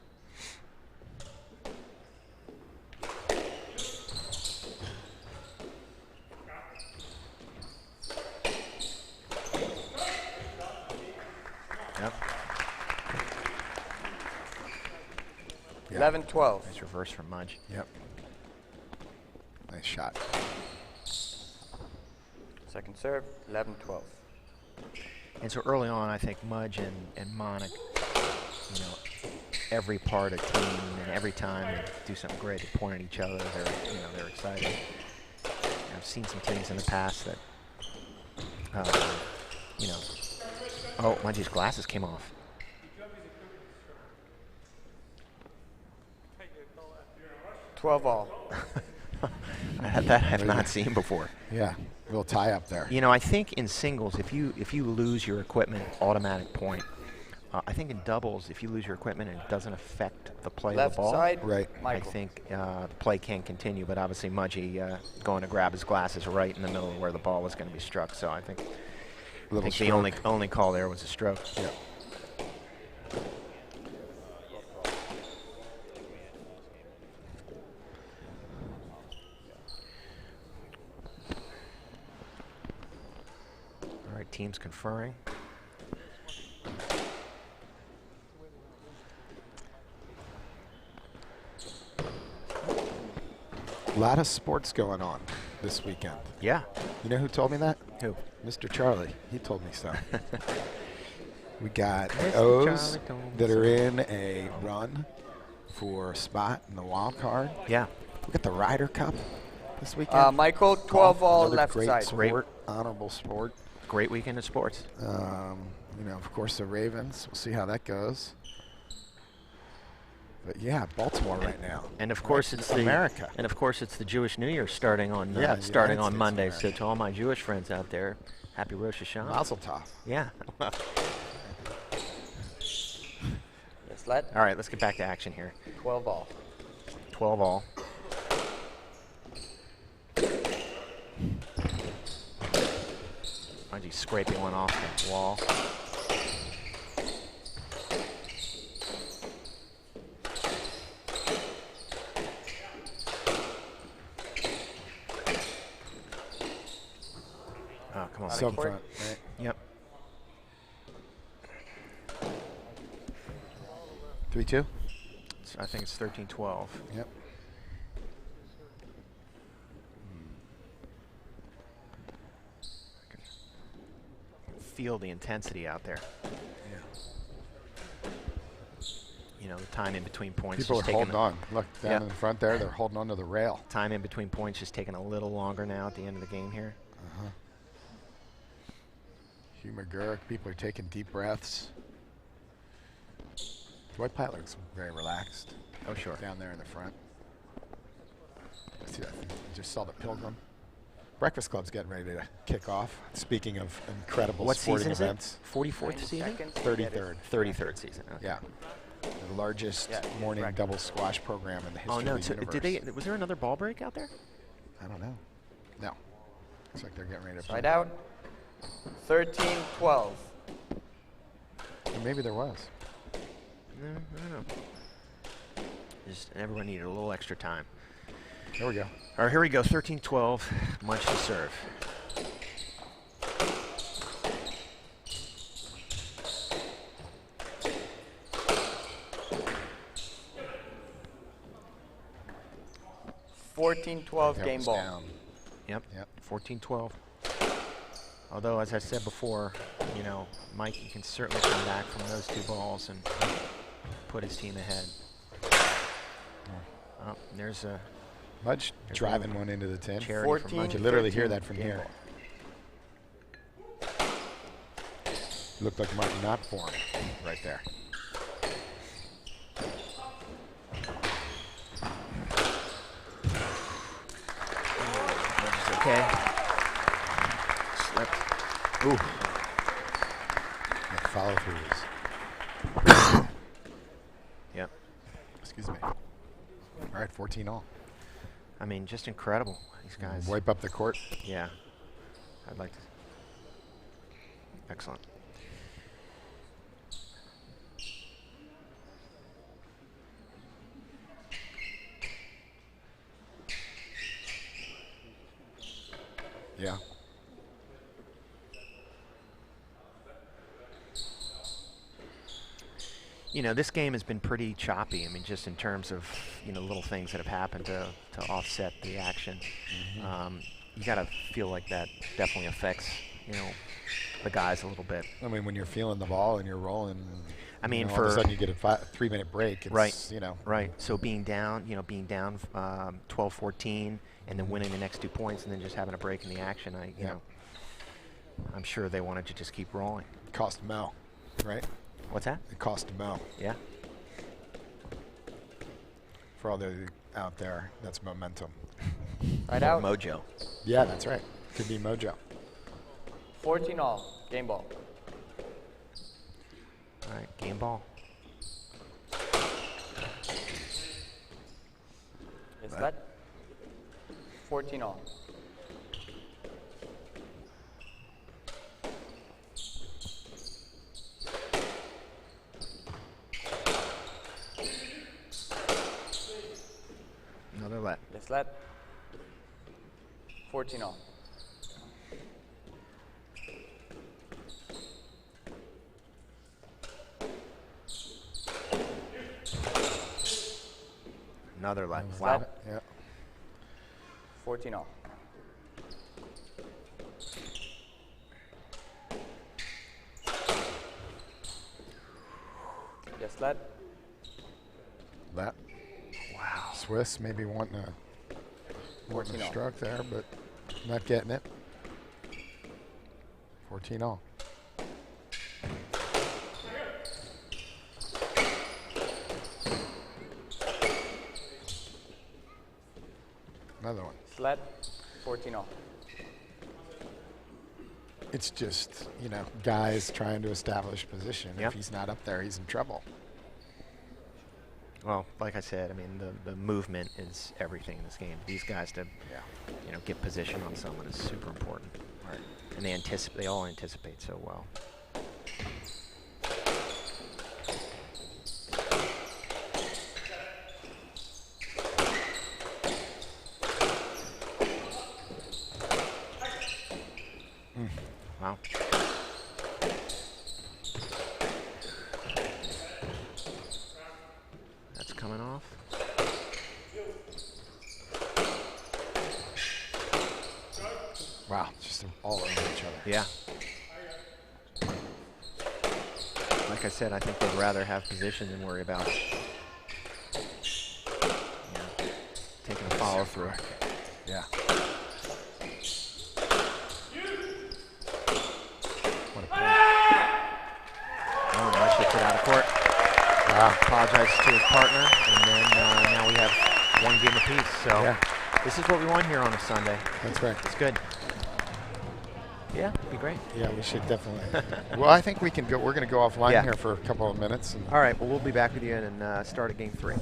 S3: Yep.
S5: 11-12.
S3: Nice reverse from Mudge.
S4: Yep. Nice shot.
S5: Second serve. 11-12.
S3: And so early on, I think Mudge and Monik, you know, every part of team and every time they do something great, they point at each other. They're excited. I've seen some teams in the past that, you know. Oh, Mudge's glasses came off.
S5: All.
S3: That I have not seen before.
S4: Yeah. Real tie up there.
S3: You know, I think in singles, if you lose your equipment, automatic point. I think in doubles, if you lose your equipment and it doesn't affect the play of
S5: Left
S3: the ball,
S5: side.
S4: Right.
S3: I
S5: Michael.
S3: think the play can continue. But obviously, Mudge going to grab his glasses right in the middle of where the ball was going to be struck. So I think the only call there was a stroke.
S4: Yeah.
S3: All right, teams conferring.
S4: A lot of sports going on this weekend.
S3: Yeah.
S4: You know who told me that?
S3: Who?
S4: Mr. Charlie. He told me so. We got
S3: Mr.
S4: O's
S3: Charlie told me
S4: that
S3: so.
S4: are in a run for a spot in the wild card.
S3: Yeah.
S4: We got the Ryder Cup this weekend.
S5: Michael,
S4: Golf,
S5: 12-all
S4: another
S5: left
S4: great
S5: side.
S4: sport, honorable sport.
S3: Great weekend of sports.
S4: You know, of course, the Ravens. We'll see how that goes. But yeah, Baltimore right now.
S3: And of course, it's
S4: America.
S3: And of course, it's the Jewish New Year starting on
S4: Yeah,
S3: starting
S4: United
S3: on
S4: States
S3: Monday.
S4: of
S3: So
S4: America.
S3: to all my Jewish friends out there, happy Rosh Hashanah.
S4: Mazel tov.
S3: Yeah.
S5: Yes, let.
S3: All right, let's get back to action here.
S5: 12 all.
S3: 12 all. Mudge scraping one off the wall. Oh, come on.
S4: Sub
S5: court.
S4: front, right?
S3: Yep.
S4: 3-2?
S3: I think it's 13-12.
S4: Yep.
S3: Feel the intensity out there.
S4: Yeah.
S3: You know, the time in between points.
S4: People are
S3: just
S4: holding
S3: taking
S4: on. Look down
S3: Yeah.
S4: in the front there. They're holding on to the rail.
S3: time in between points just taking a little longer now at the end of the game here.
S4: Hugh McGurk. People are taking deep breaths. Dwight Pyle looks very relaxed
S3: Oh, sure.
S4: down there in the front. See that? You just saw the Pilgrim. Breakfast Club's getting ready to kick off. Speaking of incredible
S3: What
S4: sporting
S3: season is
S4: events.
S3: it? 44th season?
S4: 33rd.
S3: 33rd season. Okay.
S4: Yeah. The largest
S5: Yeah,
S4: morning
S5: record.
S4: double squash program in the history
S3: Oh no!
S4: of the
S3: So
S4: universe.
S3: did they? Was there another ball break out there?
S4: I don't know. No. Looks like they're getting ready to
S5: Right out. 13-12.
S4: Well, maybe there was.
S3: No, I don't know. Just everyone needed a little extra time.
S4: There we go.
S3: All right, here we go. 13-12. Mudge to serve.
S5: $14-12 game
S4: Devil's
S5: ball.
S4: down.
S3: Yep.
S4: Yep.
S3: 14-12. Although, as I said before, you know, Mikey can certainly come back from those two balls and put his team ahead. Oh, there's a
S4: Mudge
S3: There's
S4: driving
S3: one
S4: one into the tin.
S3: charity from
S5: 14.
S4: You
S3: Mudge.
S4: can literally hear
S5: 13
S4: that from
S5: game
S4: here.
S5: ball.
S4: Looked like Martin not form right there.
S3: Mudge is okay. Slipped.
S4: Ooh. That follow through is.
S3: Yep.
S4: Excuse me. All right, 14 all.
S3: I mean, just incredible. These guys.
S4: Wipe up the court.
S3: Yeah. I'd like to. Excellent.
S4: Yeah.
S3: You know, this game has been pretty choppy. I mean, just in terms of, you know, little things that have happened to offset the action. You got to feel like that definitely affects, you know, the guys a little bit.
S4: I mean, when you're feeling the ball and you're rolling,
S3: I mean,
S4: you know, all of a
S3: for-
S4: sudden you get a 3-minute break. It's,
S3: Right.
S4: You know.
S3: Right. So being down 12-14, and then winning the next 2 points, and then just having a break in the action, you know, I'm sure they wanted to just keep rolling.
S4: Cost Mo, right?
S3: What's that?
S4: It cost Mo.
S3: Yeah.
S4: For all the out there, that's momentum.
S5: Right out.
S3: Mojo.
S4: Yeah, that's right. Could be Mojo.
S5: 14 all game ball.
S3: All right. Game ball.
S5: Is that 14 all?
S3: Another let.
S5: Yes, let. 14 all.
S3: Another let.
S5: Is
S3: Wow.
S5: that
S4: Yeah.
S5: 14 all. Yes, let.
S4: That.
S3: Wow.
S4: Swiss maybe wanting a
S5: 14 all.
S4: stroke there, but not getting it. 14 all. Another one.
S5: Sled, 14-all.
S4: It's just, you know, guys trying to establish position.
S3: Yep.
S4: If he's not up there, he's in trouble.
S3: Well, like I said, I mean, the movement is everything in this game. These guys to, you know, get position on someone is super important.
S4: Right.
S3: And they all anticipate so well. Wow. That's coming off.
S4: Wow, just all over each other.
S3: Yeah. Like I said, I think they'd rather have position than worry about taking a follow through.
S4: Yeah. What a play.
S3: Oh, Mudge gets it out of court.
S4: Wow.
S3: Apologizes to his partner, and then now we have one game apiece. So
S4: Yeah.
S3: this is what we want here on a Sunday.
S4: That's right.
S3: It's good. Yeah, it'd be great.
S4: Yeah, we should definitely. Well, I think we can go. We're going to go offline
S3: Yeah.
S4: here for a couple of minutes. And
S3: All right, well, we'll be back with you and start at game 3.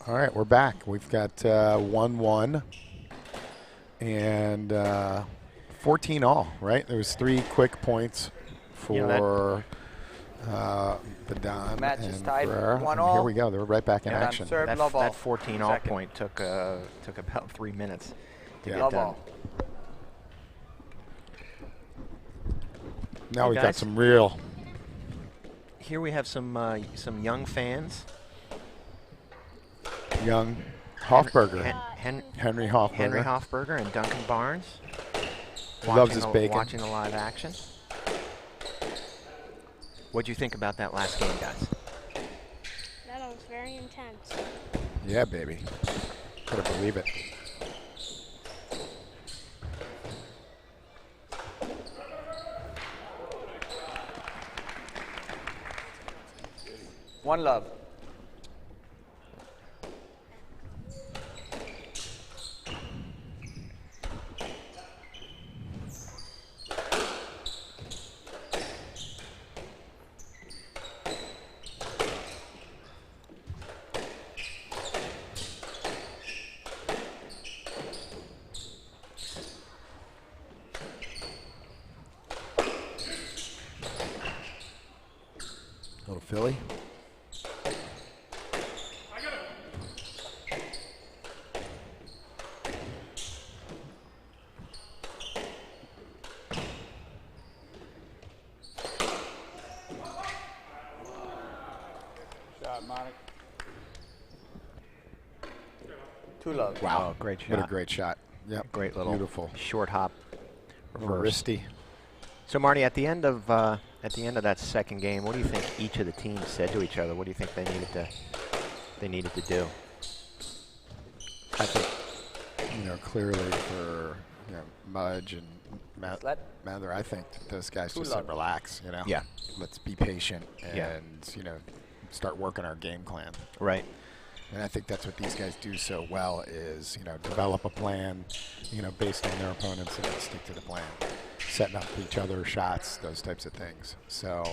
S4: All right, we're back. We've got 1-1 and 14 all, right? There was 3 quick points for Badan
S5: Match is
S4: and
S5: tied,
S4: Ferreira.
S5: 1
S4: And
S5: all.
S4: here we go. They're right back in
S5: And
S4: action.
S5: serve, love ball.
S3: That 14 all
S5: Second.
S3: point took about 3 minutes to
S4: Yeah.
S3: get
S5: Love
S3: done.
S5: ball.
S4: Now
S3: Hey,
S4: we've got
S3: guys.
S4: some real.
S3: Here we have some young fans.
S4: Young Hofberger. Henry Hofberger.
S3: Henry Hofberger and Duncan Barnes.
S4: He loves his
S3: the,
S4: bacon.
S3: Watching the live action. What'd you think about that last game, guys?
S7: That was very intense.
S4: Yeah, baby. Couldn't believe it.
S5: One love.
S4: Little Philly.
S5: Shot, Monica. 2 love.
S3: Wow, great shot.
S4: What a great shot. Yep.
S3: Great little
S4: Beautiful.
S3: short hop
S4: Little
S3: reverse.
S4: wristy.
S3: So Marty, at the end of that second game, what do you think each of the teams said to each other? What do you think they needed to do?
S4: I think, clearly for Mudge and
S5: Slut.
S4: Mathur, I think that those guys
S5: Too
S4: just
S5: low.
S4: said, relax,
S3: Yeah.
S4: Let's be patient and,
S3: Yeah.
S4: start working our game plan.
S3: Right.
S4: And I think that's what these guys do so well is, develop a plan, based on their opponents and then stick to the plan. Setting up each other shots, those types of things. So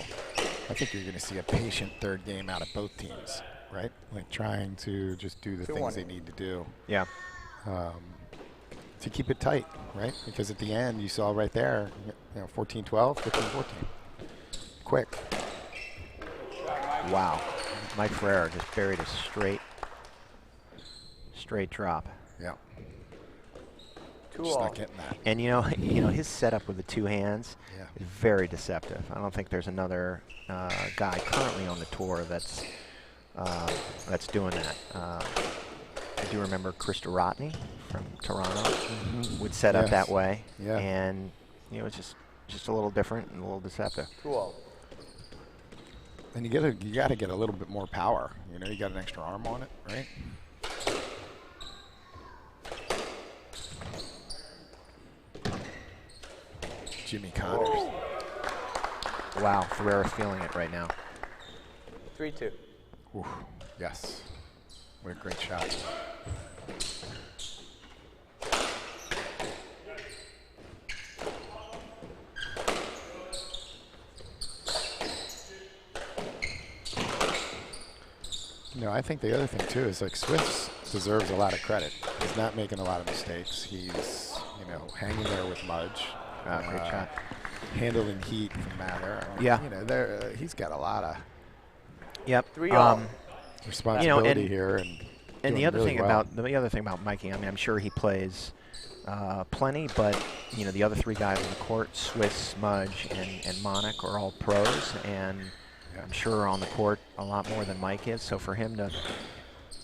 S4: I think you're going to see a patient third game out of both teams, right? Like trying to just do the
S5: 2-1.
S4: things they need to do
S3: Yeah.
S4: to keep it tight, right? Because at the end, you saw right there, 14-12, 15-14. Quick.
S3: Wow. Mike Ferreira just buried a straight drop.
S4: Yeah.
S5: 2
S4: Just
S5: all.
S4: not getting that.
S3: And his setup with the 2 hands
S4: Yeah.
S3: is very deceptive. I don't think there's another guy currently on the tour that's doing that. I do remember Chris Rodney from Toronto would set up
S4: Yes.
S3: that way,
S4: Yeah.
S3: and it's just a little different and a little deceptive.
S5: 2 all.
S4: And you got to get a little bit more power. You got an extra arm on it, right? Jimmy Connors.
S3: Wow, Ferreira's feeling it right now.
S5: 3-2.
S4: Oof. Yes. What a great shot. I think the other thing too is like Swift deserves a lot of credit. He's not making a lot of mistakes. He's hanging there with Mudge.
S3: Great shot.
S4: Handling heat from Mathur. I mean,
S3: Yeah.
S4: he's got a lot of
S3: Yep.
S5: 3 all.
S4: responsibility
S3: and-
S4: here,
S3: And
S4: doing
S3: the other
S4: really
S3: thing
S4: well.
S3: about Mikey, I mean, I'm sure he plays plenty, but the other 3 guys on the court, Swiss, Mudge, and Monik are all pros, and
S4: Yeah.
S3: I'm sure on the court a lot more than Mike is. So for him to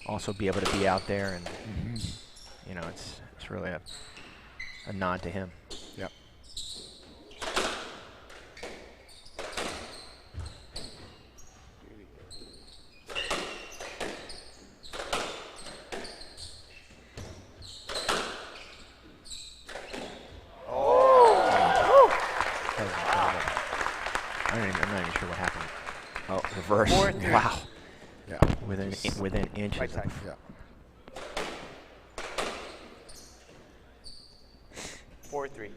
S3: also be able to be out there, and it's really a nod to him.
S4: Yep.
S3: I'm not even sure what happened. Oh, reverse.
S5: 4-3.
S3: Wow.
S4: Yeah.
S3: Within inches.
S5: Right side.
S3: Of,
S4: Yeah.
S5: 4-3.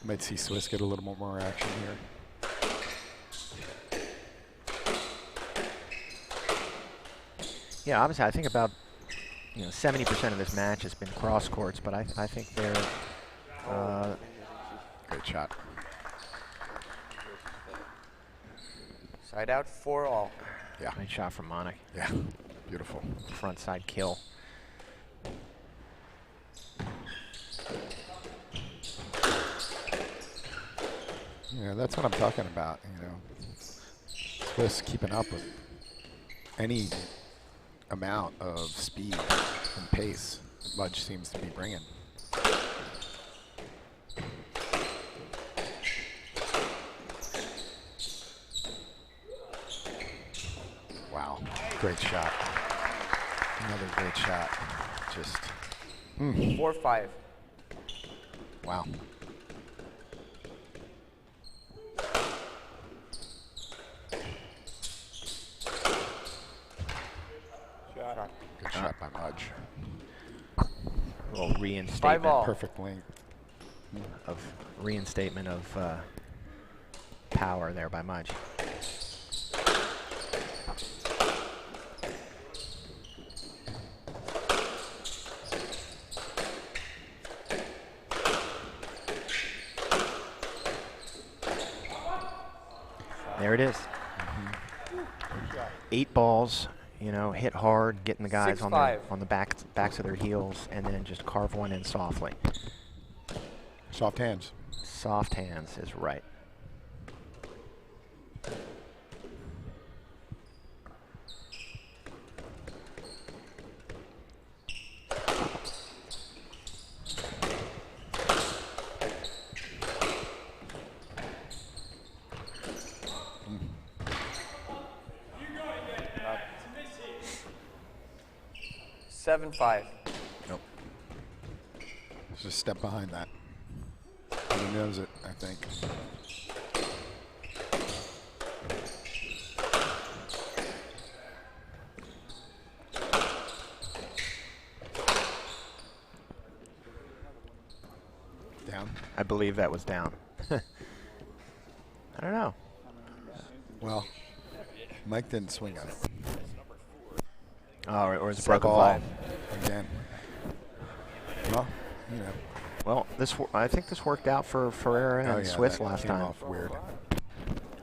S4: Might see Swiss get a little more action here.
S3: yeah, obviously, I think about you know, 70% of this match has been cross courts, but I think they're
S4: Great shot.
S5: Side out, 4-all.
S4: Yeah.
S3: nice shot from Monik.
S4: Yeah. Beautiful.
S3: Front side kill.
S4: Yeah, that's what I'm talking about, you know. Swiss keeping up with any amount of speed and pace that Mudge seems to be bringing. Wow, great shot. Another great shot. Just,
S5: 4-5.
S4: wow. Good shot by Mudge.
S3: A little reinstatement
S5: 5-all.
S4: Perfect length.
S3: of power there by Mudge. There it is. 8 balls, you know, hit hard, getting the guys on the backs of their heels, and then just carve one in softly.
S4: Soft hands.
S3: Soft hands is right.
S5: Seven, 5.
S4: Nope. Just a step behind that. He knows it, I think. Down?
S3: I believe that was down. I don't know.
S4: Well, Mike didn't swing on it.
S3: Oh, or it's a
S4: Second
S3: broken
S4: ball.
S3: 5.
S4: Again. Well, you know.
S3: Well, I think this worked out for Ferreira and Swiss
S4: that
S3: last
S4: came
S3: time.
S4: off weird.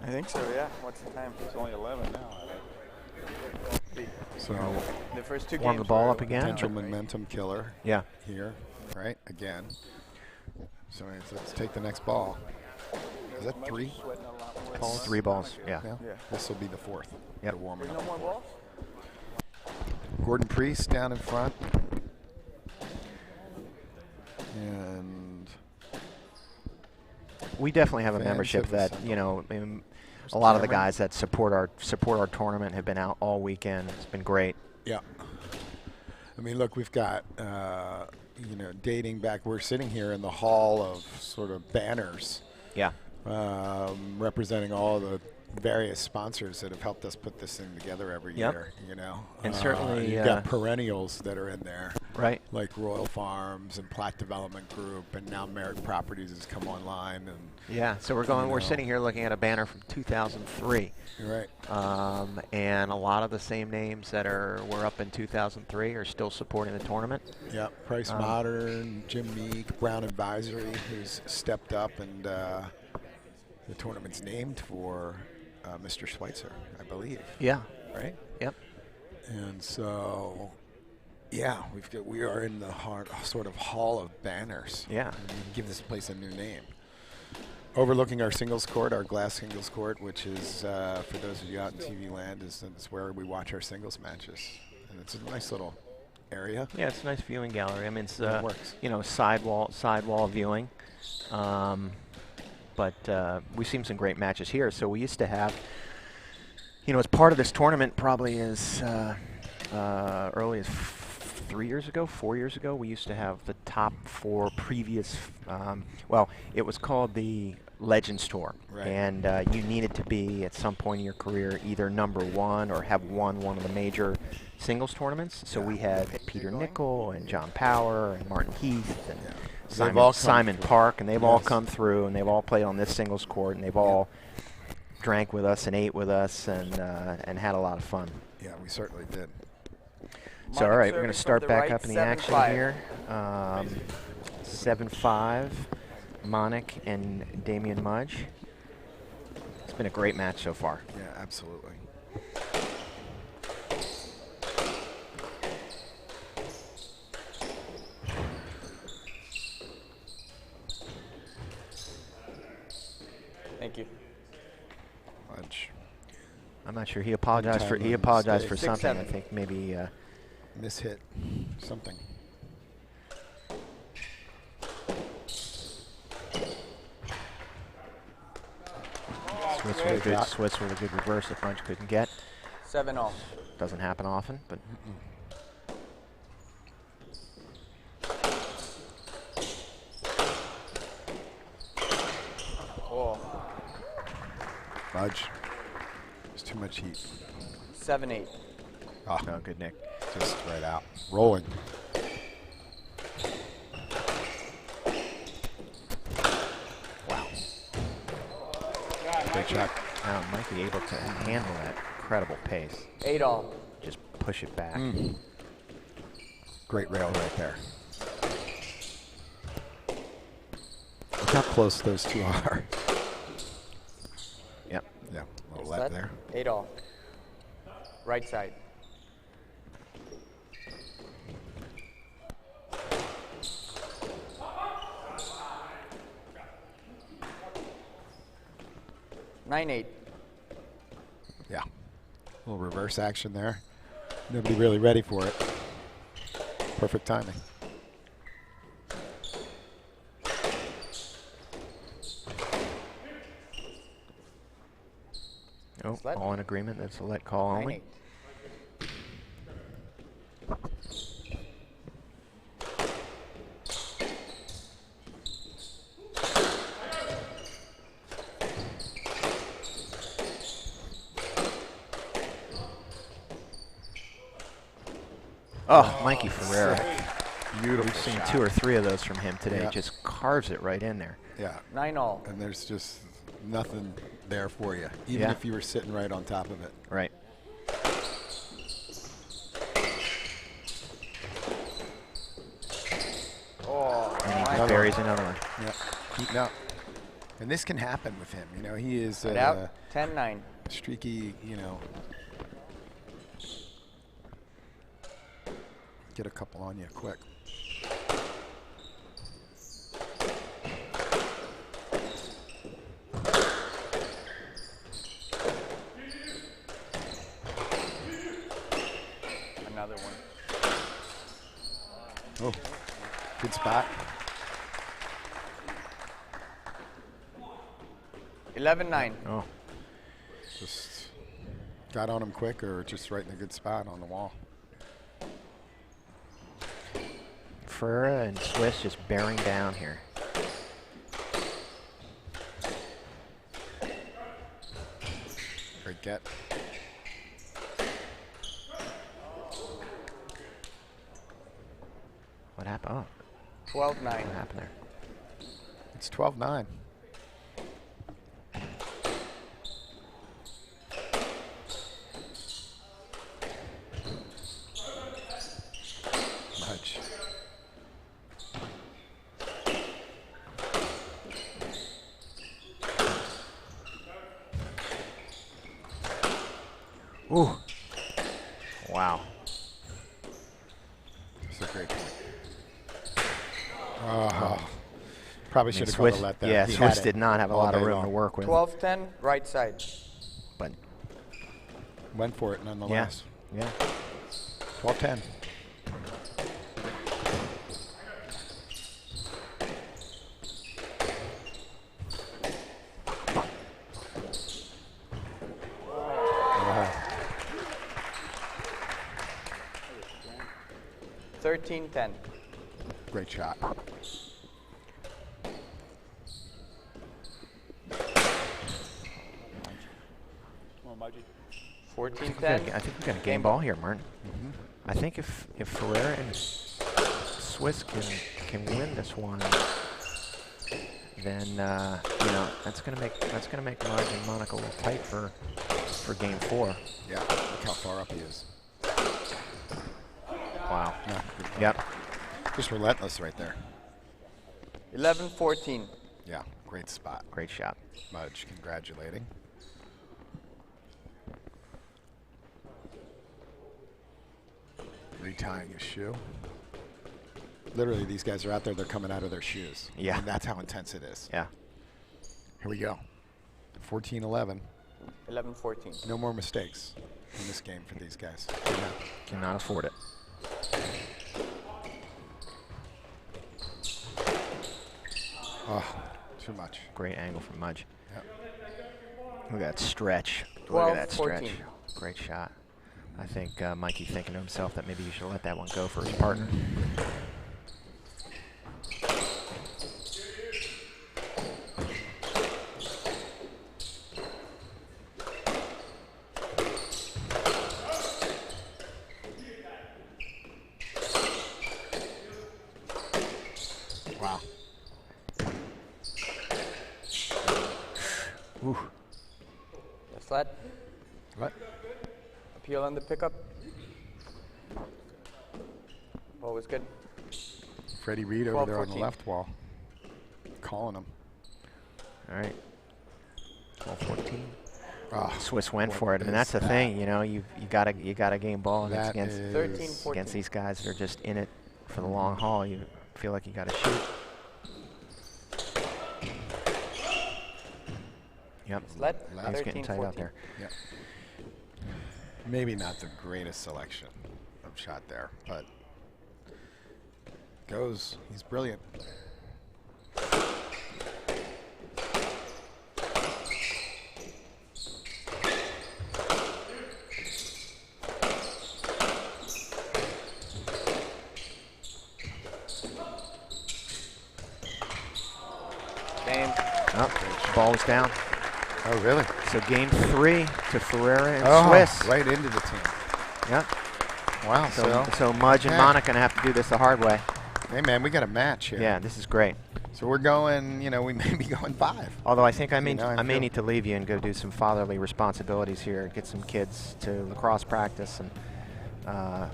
S5: I think so, yeah. What's the time?
S1: It's only 11 now.
S4: So,
S5: The first 2
S3: Warm
S5: games
S3: the ball
S5: were
S3: up again.
S4: potential momentum killer
S3: Yeah.
S4: here, right? Again. So let's take the next ball. Is that 3 balls?
S3: 3 balls. Yeah.
S4: Yeah.
S5: Yeah.
S4: This will be the 4th.
S3: Yep.
S4: They're warming
S5: No
S4: up.
S5: more balls?
S4: Gordon Priest down in front. And
S3: We definitely have a
S4: Fans
S3: membership
S4: have
S3: that,
S4: assembled.
S3: you know, a lot of the
S4: Cameron.
S3: guys that support our tournament have been out all weekend. It's been great.
S4: yeah. I mean, look, we've got, you know, dating back, we're sitting here in the hall of sort of banners
S3: Yeah.
S4: representing all the various sponsors that have helped us put this thing together every
S3: Yep.
S4: year, you know.
S3: And certainly,
S4: you've got perennials that are in there,
S3: Right.
S4: like Royal Farms and Platt Development Group, and now Merritt Properties has come online, and
S3: Yeah. So we're
S4: know.
S3: sitting here looking at a banner from 2003.
S4: you're right.
S3: And a lot of the same names that were up in 2003 are still supporting the tournament.
S4: Yeah, Price Modern, Jim Meek, Brown Advisory, who's stepped up, and the tournament's named for Mr. Schweitzer, I believe.
S3: Yeah.
S4: Right?
S3: Yep.
S4: And so, yeah, we are in the sort of hall of banners.
S3: Yeah.
S4: And we can give this place a new name. Overlooking our singles court, our glass singles court, which is, for those of you out in TV land, is where we watch our singles matches. And it's a nice little area.
S3: Yeah, it's a nice viewing gallery. I mean, it's
S4: It works.
S3: you know, sidewall viewing. But we've seen some great matches here. So we used to have, you know, as part of this tournament, probably as early as 4 years ago, we used to have the top 4 previous. Well, it was called the Legends Tour,
S4: Right.
S3: and you needed to be at some point in your career either #1 or have won one of the major singles tournaments. So we had Peter Nickel and John Power and Martin Heath and
S4: They've all come
S3: Simon
S4: through.
S3: Park, and they've all
S4: Yes.
S3: come through, and they've all played on this singles court, and they've all drank with us and ate with us, and had a lot of fun.
S4: Yeah, we certainly did.
S3: So, all right, we're
S5: serving
S3: going to
S5: from
S3: start
S5: the
S3: back
S5: right,
S3: up in the action
S5: 7-5.
S3: here. 7-5, Monik and Damian Mudge. It's been a great match so far.
S4: Yeah, absolutely.
S5: Thank you.
S4: Mudge.
S3: I'm not sure. He apologized for
S4: mistake.
S3: something.
S5: 6-7.
S3: I think maybe
S4: Mishit. Something.
S3: Swiss with a good reverse that Mudge couldn't get.
S5: 7-all.
S3: Doesn't happen often, but
S5: Oh.
S4: Mudge. There's too much heat.
S5: 7-8.
S4: Oh,
S3: no, good Nick.
S4: just right out. Rolling.
S3: Wow.
S4: Great shot.
S3: Now Mikey able to handle that incredible pace.
S5: 8-all.
S3: Just push it back.
S4: Great rail right there. Look how close those two are.
S3: Yep.
S4: Yeah, a little
S5: Set.
S4: left there.
S5: 8-all. Right side. Nine eight.
S4: Yeah. A little reverse action there. Nobody really ready for it. Perfect timing.
S3: Oh,
S5: Sled.
S3: all in agreement. That's a let call only.
S5: 9-8.
S3: Oh, Mikey Ferreira.
S4: Beautiful
S3: We've seen
S4: shot.
S3: 2 or 3 of those from him today.
S4: Yeah.
S3: Just carves it right in there.
S4: Yeah.
S5: 9-all.
S4: And there's just nothing there for you, even
S3: Yeah.
S4: if you were sitting right on top of it.
S3: Right.
S5: Oh,
S3: And he
S5: my
S3: buries another one.
S4: Yeah. Heating up. And this can happen with him. You know, he is
S5: God. Out. 10-9.
S4: streaky, you know. Get a couple on you quick.
S5: Another one.
S4: Oh, good spot.
S5: 11-9.
S3: Oh,
S4: Just got on him quick or just right in a good spot on the wall.
S3: Ferreira and Swiss just bearing down here.
S4: Great get.
S3: What happened? Oh,
S5: 12-9.
S3: what happened there?
S4: It's 12-9. Mudge.
S3: Ooh. Wow.
S4: It's a great point. Oh, probably should have
S3: Swiss,
S4: called let that.
S3: yeah,
S4: He
S3: Swiss
S4: had it
S3: did not have a
S4: all
S3: lot of
S4: day
S3: room to
S4: long.
S3: work with.
S5: 12-10. Right side.
S3: But
S4: Went for it nonetheless.
S3: yeah.
S4: 12-10. Wow.
S5: 13-10.
S4: Great shot.
S3: I
S5: 14-10.
S3: think we got a game ball here, Martin. I think if Ferreira and Swiss can win this one, then you know that's gonna make Mudge and Monica a little tight for game 4.
S4: Yeah, look how far up he is.
S3: Wow.
S4: No,
S3: Yep.
S4: just relentless right there.
S5: 11-14.
S4: Yeah, great spot.
S3: Great shot.
S4: Mudge congratulating. Retying his shoe. Literally, these guys are out there, they're coming out of their shoes.
S3: Yeah.
S4: And that's how intense it is.
S3: Yeah.
S4: Here we go. 14-11.
S5: 11-14.
S4: No more mistakes in this game for these guys.
S3: Cannot afford it.
S4: Oh, too much.
S3: Great angle from Mudge.
S4: Yep.
S3: Look at that stretch. Look at that
S5: 12-14.
S3: stretch. Great shot. I think Mikey thinking to himself that maybe you should let that one go for his partner.
S4: Wow.
S3: Ooh.
S5: That's flat.
S4: What?
S5: Appeal on the pickup. Always good.
S4: Freddie Reed over there on the
S5: 12-14.
S4: left wall. Calling him.
S3: All right. 12-14.
S4: Oh,
S3: Swiss went
S4: what
S3: for it. I mean, that's the
S4: is
S3: thing. You know, you gotta game ball, and it's
S4: That
S3: against
S4: is
S5: 13-14.
S3: against these guys that are just in it for the long haul. You feel like you gotta shoot. Yep.
S5: Let
S3: Things getting tight out there.
S4: Yeah. Maybe not the greatest selection of shot there, but goes. He's brilliant.
S5: Game.
S3: Oh, ball was down.
S4: Oh, really?
S3: So game 3 to Ferreira and
S4: Oh,
S3: Swiss.
S4: right into the team.
S3: Yep.
S4: Wow.
S3: So Mudge and
S4: okay.
S3: Monica gonna have to do this the hard way.
S4: Hey, man, we got a match here.
S3: Yeah, this is great.
S4: So we're going, you know, we may be going 5.
S3: Although I think I may
S4: feel-
S3: need to leave you and go do some fatherly responsibilities here, get some kids to lacrosse practice, and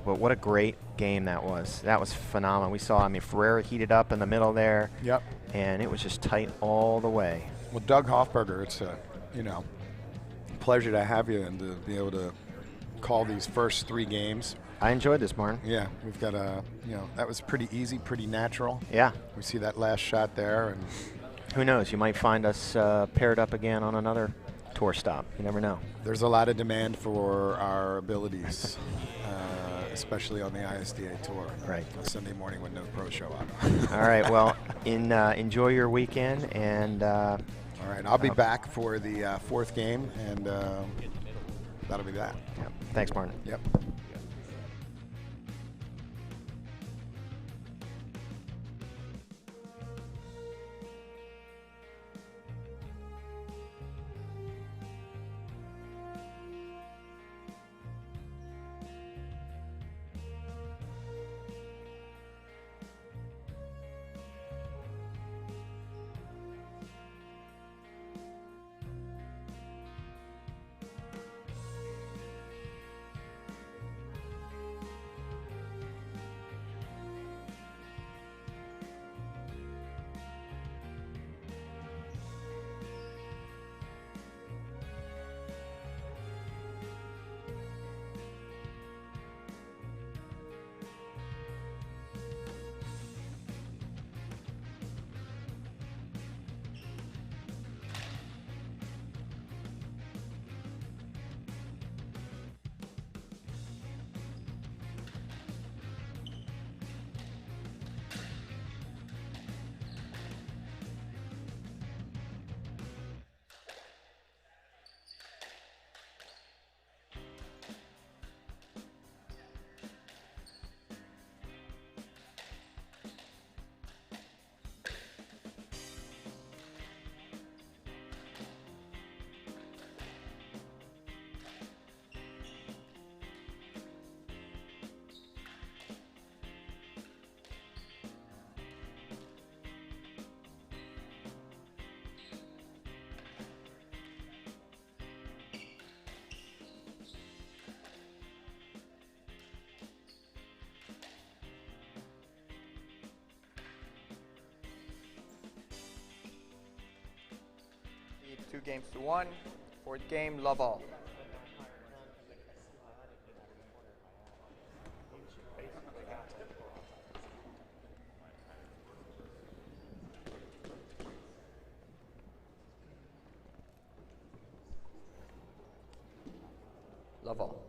S3: but what a great game that was. That was phenomenal. We saw, I mean, Ferreira heated up in the middle there.
S4: Yep.
S3: And it was just tight all the way.
S4: Well, Doug Hoffberger, it's a, you know, pleasure to have you and to be able to call these first 3 games.
S3: I enjoyed this, Martin.
S4: Yeah, we've got a, you know, that was pretty easy, pretty natural.
S3: Yeah.
S4: We see that last shot there, and
S3: Who knows? You might find us paired up again on another tour stop. You never know.
S4: there's a lot of demand for our abilities, especially on the ISDA tour.
S3: Right.
S4: On Sunday morning when no pros show up.
S3: All right. Well, enjoy your weekend, and
S4: All right, I'll be back for the 4th game, and that'll be that.
S3: yeah. Thanks, Martin.
S4: Yep.
S5: 2-1. Fourth game, love all. Love all.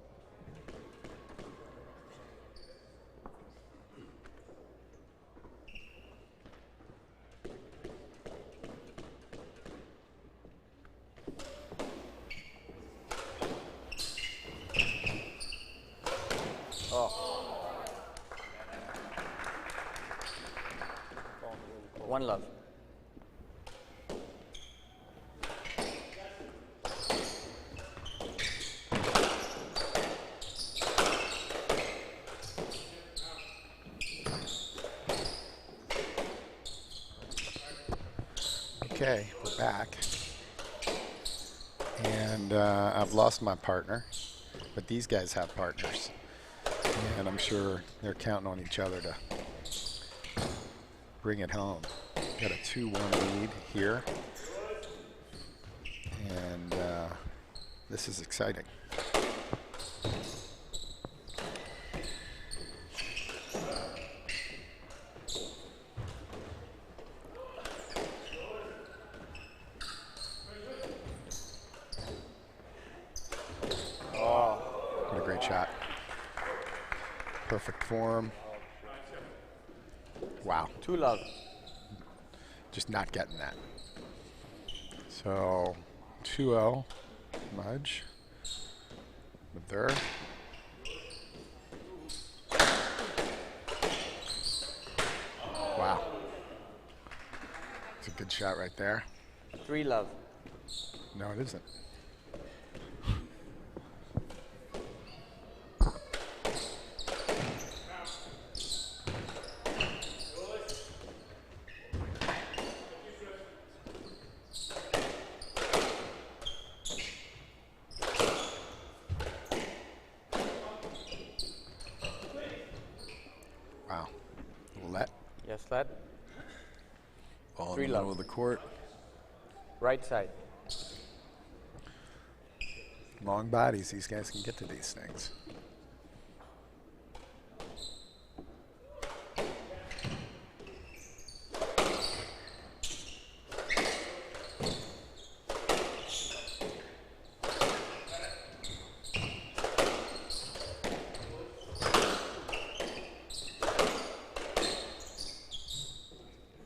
S5: One love.
S4: Okay, we're back. And I've lost my partner, but these guys have partners. And I'm sure they're counting on each other to bring it home. Got a 2-1 lead here. And this is exciting. What a great shot. Perfect form. Wow.
S5: 2 love.
S4: Just not getting that. So 2-0, Mudge. Mathur. Wow. It's a good shot right there.
S5: 3 love.
S4: No, it isn't. Wow. Let.
S5: Yes, lad.
S4: Ball in
S5: 3
S4: the
S5: love.
S4: middle of the court.
S5: Right side.
S4: Long bodies. These guys can get to these things.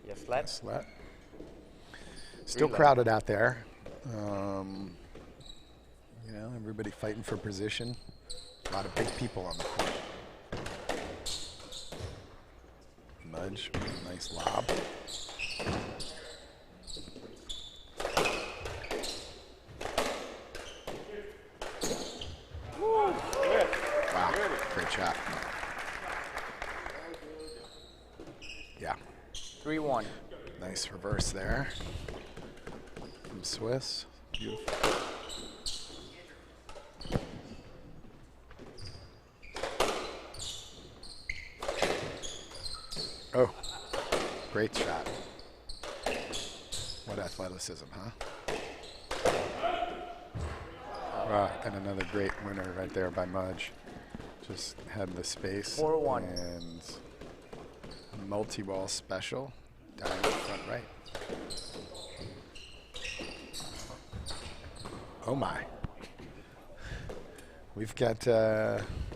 S5: Yes, lad.
S4: Slut. Still crowded out there. You know, everybody fighting for position. A lot of big people on the court. Mudge, nice lob. Wow, great shot. Yeah.
S5: 3-1.
S4: Nice reverse there from Swiss. Beautiful. Oh, great shot. What athleticism, huh? Wow, and another great winner right there by Mudge. Just had the space.
S5: 4-1.
S4: And multi-ball special down in the front right. Oh my. We've got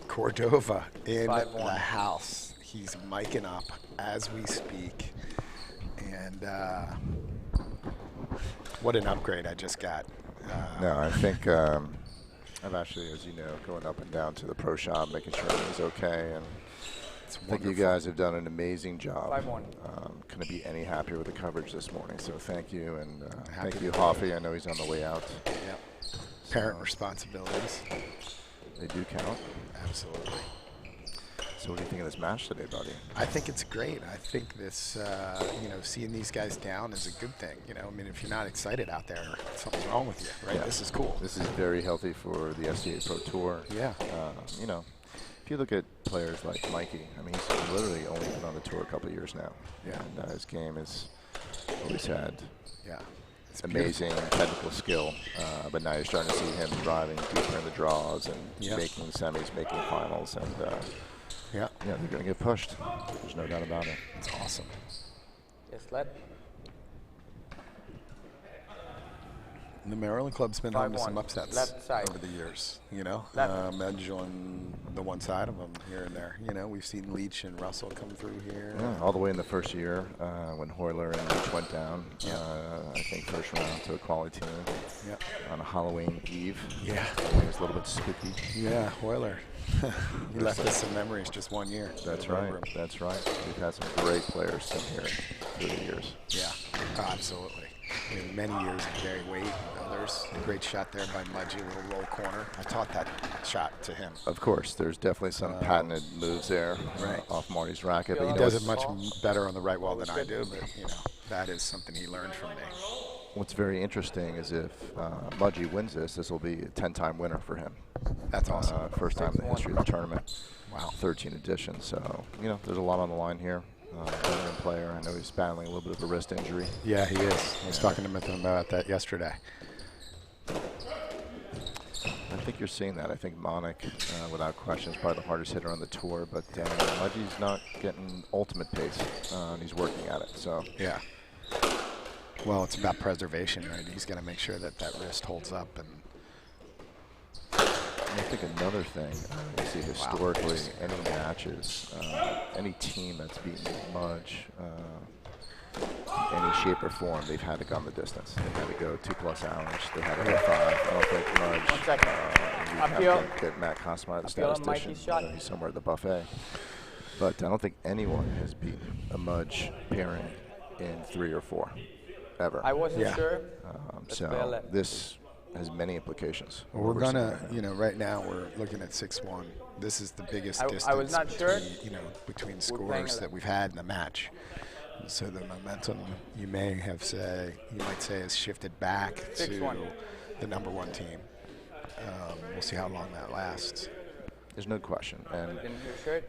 S4: Cordova in
S5: 5-1.
S4: the house. He's micing up as we speak. And what an upgrade I just got.
S6: No, I think I've actually, as you know, going up and down to the pro shop, making sure it was okay. And
S4: It's
S6: I think you
S4: wonderful.
S6: guys have done an amazing job.
S5: 5-1.
S6: Couldn't be any happier with the coverage this morning. So thank you, and
S4: Happy
S6: thank you,
S4: to-
S6: Hoffy. I know he's on the way out.
S4: Yep. Parent responsibilities.
S6: They do count.
S4: Absolutely.
S6: So what do you think of this match today, buddy?
S4: I think it's great. I think this, you know, seeing these guys down is a good thing. You know, I mean, if you're not excited out there, something's wrong with you, right?
S6: Yeah.
S4: This is cool.
S6: This is very healthy for the SCA Pro Tour.
S4: Yeah.
S6: You know, if you look at players like Mikey, I mean, he's literally only been on the tour a couple of years now.
S4: Yeah.
S6: And his game has always had
S4: Yeah.
S8: amazing technical skill, but now you're starting to see him driving deeper in the draws and making semis, making finals, and yeah, they're going to get pushed. There's no doubt about it.
S4: It's awesome.
S5: Yes, led.
S4: The Maryland club's been home to some
S5: 5-1.
S4: upsets
S5: Left side.
S4: over the years, you know.
S5: Left.
S4: Mudge on the one side of them here and there. You know, we've seen Leach and Russell come through here.
S8: Yeah, all the way in the first year when Hoyler and Leach went down. I think first round to a quality team on a Halloween Eve.
S4: Yeah.
S8: It was a little bit spooky.
S4: Yeah, Hoyler. He left us some memories just 1 year.
S8: That's right. That's right. We've had some great players come here through the years.
S4: Yeah, absolutely. In many years of Gary Waite and others. A great shot there by Mudge, a little roll corner. I taught that shot to him.
S8: Of course, there's definitely some patented moves there off Marty's racket. But
S4: He does it much better on the right wall than I do, but you know, that is something he learned from me.
S8: What's very interesting is if Mudge wins this will be a 10-time winner for him.
S4: That's awesome.
S8: First time in the history of the tournament.
S4: Wow.
S8: 13 editions. So, you know, there's a lot on the line here. Veteran player. I know he's battling a little bit of a wrist injury.
S4: Yeah, he is. I was talking to him about that yesterday.
S8: I think you're seeing that. I think Monik, without question, is probably the hardest hitter on the tour, but Mudge's not getting ultimate pace, and he's working at it. So
S4: yeah. Well, it's about preservation, right? He's got to make sure that that wrist holds up. And
S8: I think another thing, you see historically, any matches, any team that's beaten Mudge, any shape or form, they've had to go the distance. They've had to go 2+ hours. They had to go 5. I don't think Mudge.
S5: 1 second.
S8: We have to get Matt Kosmar, the statistician. He's somewhere at the buffet. But I don't think anyone has beaten a Mudge pairing in 3 or 4, ever.
S5: I wasn't sure.
S8: So this has many implications.
S4: Well, we're gonna, you know, right now we're looking at 6-1. This is the biggest distance
S5: I was not sure.
S4: between scores that we've had in the match. So the momentum you might say has shifted back to the #1 team. We'll see how long that lasts.
S8: There's no question. And,